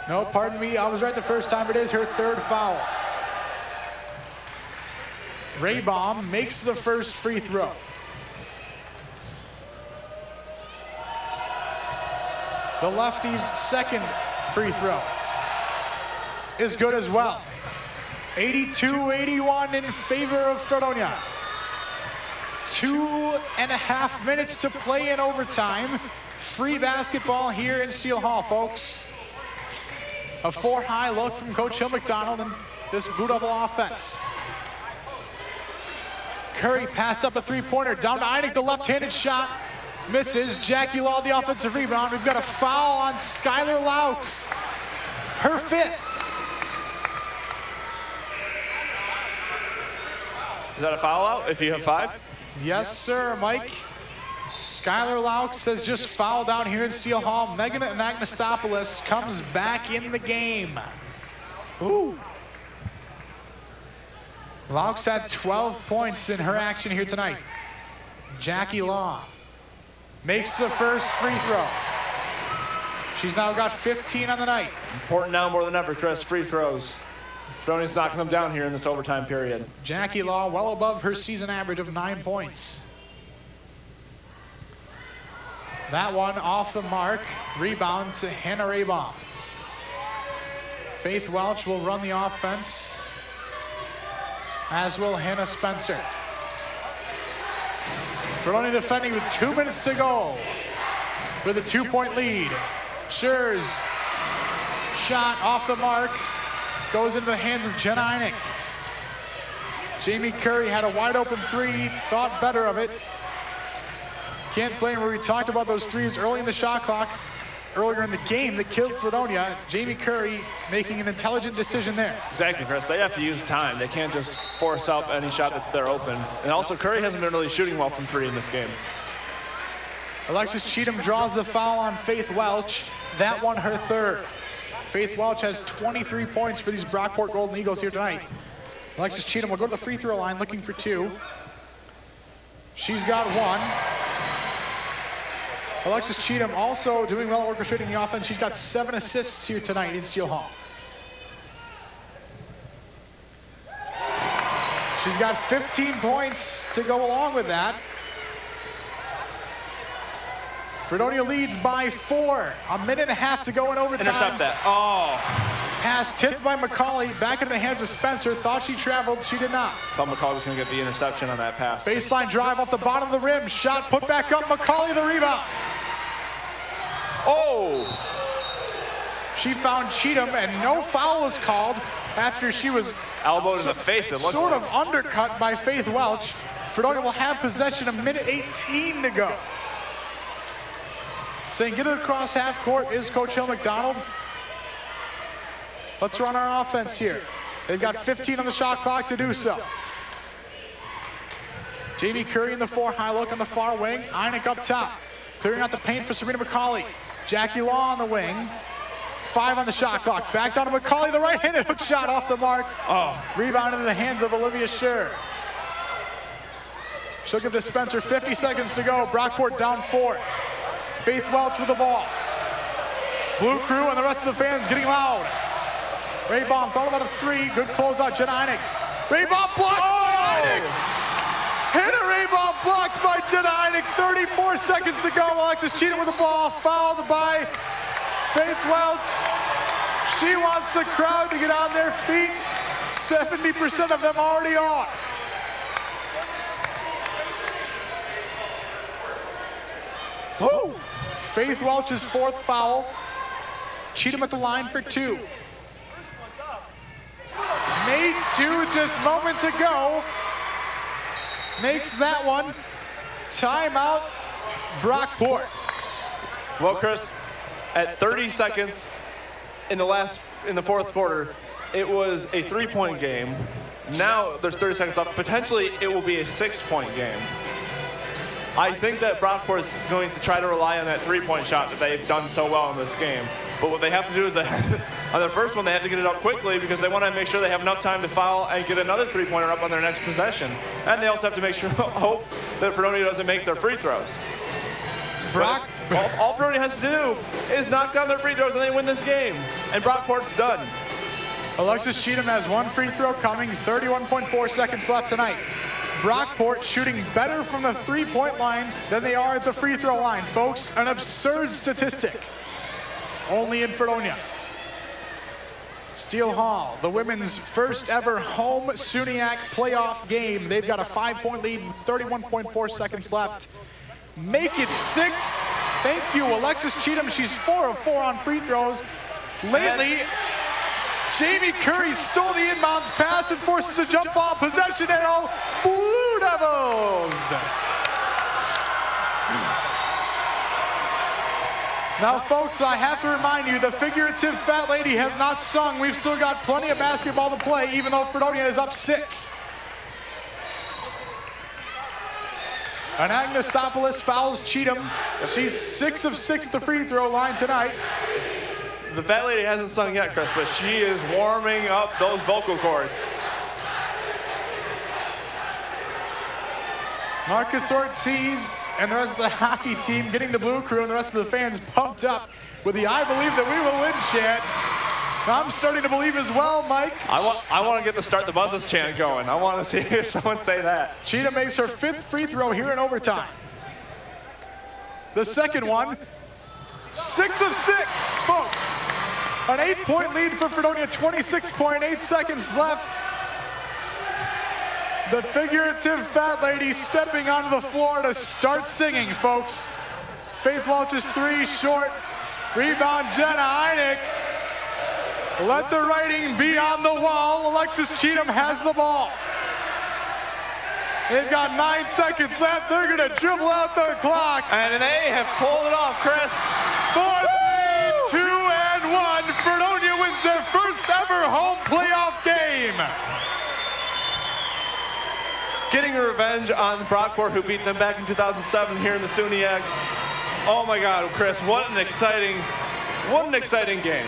No, pardon me, I was right the first time. It is her third foul. Raybaum makes the first free throw. The lefty's second free throw is good as well. 82-81 in favor of Fredonia. 2.5 minutes to play in overtime. Free basketball here in Steele Hall, folks. A 4-high look from Coach Hill McDonald and this Blue Devil offense. Curry passed up a three-pointer. Down to Heineck, the left-handed shot. Misses. Jackie Law, the offensive rebound. We've got a foul on Skylar Laux. Her fifth. Is that a foul out if you have 5? Yes, sir, Mike. Skylar Laux has just fouled out here in Steele Hall. Megan Anagnostopoulos comes back in the game. Ooh. Laux had 12 points in her action here tonight. Jackie Law makes the first free throw. She's now got 15 on the night. Important now more than ever, Chris, free throws. Fredonia's knocking them down here in this overtime period. Jackie Law well above her season average of 9 points. That one off the mark. Rebound to Hannah Raybaum. Faith Welch will run the offense, as will Hannah Spencer. Fredonia defending with 2 minutes to go with a 2-point lead. Schurz shot off the mark, goes into the hands of Jenna Einig. Jamie Curry had a wide open three, thought better of it. Can't blame her. We talked about those threes early in the shot clock, earlier in the game that killed Fredonia. Jamie Curry making an intelligent decision there. Exactly, Chris. They have to use time. They can't just force up any shot that they're open. And also, Curry hasn't been really shooting well from three in this game. Alexis Cheatham draws the foul on Faith Welch. That one her third. Faith Welch has 23 points for these Brockport Golden Eagles here tonight. Alexis Cheatham will go to the free throw line looking for 2. She's got 1. Alexis Cheatham also doing well orchestrating the offense. She's got 7 assists here tonight in Steele Hall. She's got 15 points to go along with that. Fredonia leads by 4. A minute and a half to go in overtime. Intercept that. Oh. Pass tipped by McCauley. Back into the hands of Spencer. Thought she traveled. She did not. Thought McCauley was going to get the interception on that pass. Baseline drive off the bottom of the rim. Shot put back up. McCauley the rebound. Oh! She found Cheatham, and no foul was called after she was elbowed in the face. It sort of undercut by Faith Welch. Fredonia will have possession. A minute 18 to go. Saying get it across half court is Coach Hill McDonald. Let's run our offense here. They've got 15 on the shot clock to do so. Jamie Curry in the 4 high look on the far wing. Einig up top. Clearing out the paint for Serena McCauley. Jackie Law on the wing. 5 on the shot clock. Back down to McCauley, the right-handed hook shot off the mark. Oh. Rebound into the hands of Olivia Scher. She'll give to Spencer. 50 seconds to go. Brockport down 4. Faith Welch with the ball. Blue Crew and the rest of the fans getting loud. Raybaum thought about a 3. Good closeout, Jenna Einig. Raybaum blocked by Einig. Hannah Raybaum blocked by Jenna Einig. 34 seconds to go. Alexis Cheatham with the ball. Fouled by Faith Welch. She wants the crowd to get on their feet. 70% of them already are. Woo! Faith Welch's 4th foul. Cheatham at the line for 2. Made 2 just moments ago. Makes that one. Timeout, Brockport. Well, Chris, at 30 seconds in the 4th quarter, it was a 3-point game. Now there's 30 seconds left. Potentially, it will be a 6-point game. I think that Brockport is going to try to rely on that 3-point shot that they've done so well in this game. But what they have to do is, on their first one, they have to get it up quickly because they want to make sure they have enough time to foul and get another 3-pointer up on their next possession. And they also have to make sure, hope that Fredonia doesn't make their free throws. All Fredonia has to do is knock down their free throws and they win this game. And Brockport's done. Alexis Cheatham has 1 free throw coming, 31.4 seconds left tonight. Brockport shooting better from the 3-point line than they are at the free throw line. Folks, an absurd statistic. Only in Fredonia. Steele Hall, the women's first ever home SUNYAC playoff game. They've got a 5-point lead with 31.4 seconds left. Make it 6. Thank you, Alexis Cheatham. She's 4 of 4 on free throws. Lately, Jamie Curry stole the inbounds pass and forces a jump ball. Possession arrow, Blue Devils. Now, folks, I have to remind you, the figurative fat lady has not sung. We've still got plenty of basketball to play, even though Fredonia is up 6. And Agnostopoulos fouls Cheatham. She's 6 of 6 at the free throw line tonight. The fat lady hasn't sung yet, Chris, but she is warming up those vocal cords. Marcus Ortiz and the rest of the hockey team getting the Blue Crew and the rest of the fans pumped up with the I Believe That We Will Win chant. I'm starting to believe as well, Mike. I want to get the Start the Buzzes chant going. I want to see someone say that. Cheetah makes her 5th free throw here in overtime. The second one, 6 of 6, folks. An 8-point lead for Fredonia, 26.8 seconds left. The figurative fat lady stepping onto the floor to start singing, folks. Faith Welch's 3 short. Rebound, Jenna Heineck. Let the writing be on the wall. Alexis Cheatham has the ball. They've got 9 seconds left. They're going to dribble out the clock. And they have pulled it off, Chris. 4, 3, 2, and 1. Fredonia wins their first ever home playoff game. Getting revenge on Brockport, who beat them back in 2007 here in the SUNYX. Oh my God, Chris, what an exciting game.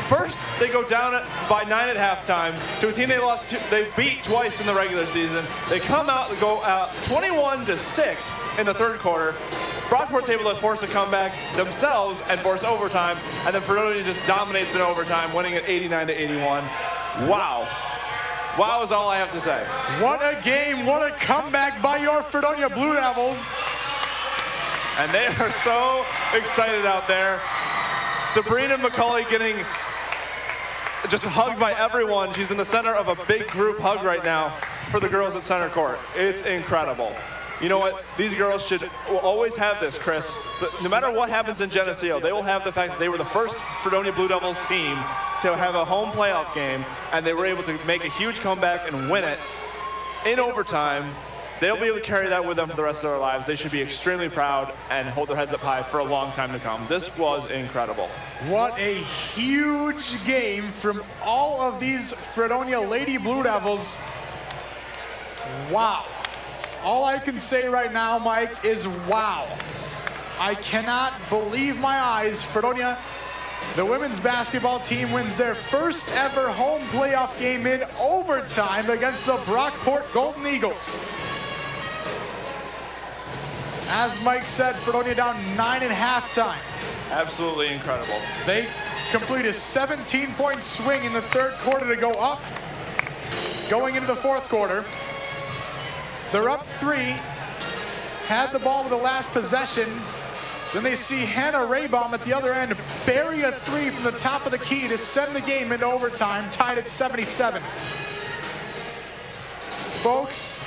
First, they go down by 9 at halftime to a team they beat twice in the regular season. They come out and go out 21-6 in the third quarter. Brockport's able to force a comeback themselves and force overtime, and then Fredonia just dominates in overtime, winning at 89-81. Wow. Wow is all I have to say. What a game, what a comeback by your Fredonia Blue Devils. And they are so excited out there. Sabrina McCauley getting just hugged by everyone. She's in the center of a big group hug right now for the girls at center court. It's incredible. You know what? These girls will always have this, Chris. No matter what happens in Geneseo, they will have the fact that they were the first Fredonia Blue Devils team to have a home playoff game, and they were able to make a huge comeback and win it in overtime. They'll be able to carry that with them for the rest of their lives. They should be extremely proud and hold their heads up high for a long time to come. This was incredible. What a huge game from all of these Fredonia Lady Blue Devils. Wow. All I can say right now, Mike, is wow. I cannot believe my eyes. Fredonia, the women's basketball team, wins their first ever home playoff game in overtime against the Brockport Golden Eagles. As Mike said, Fredonia down 9 at halftime. Absolutely incredible. They complete a 17-point swing in the third quarter to go up. Going into the fourth quarter, they're up 3, had the ball with the last possession. Then they see Hannah Raybaum at the other end bury a 3 from the top of the key to send the game into overtime, tied at 77. Folks,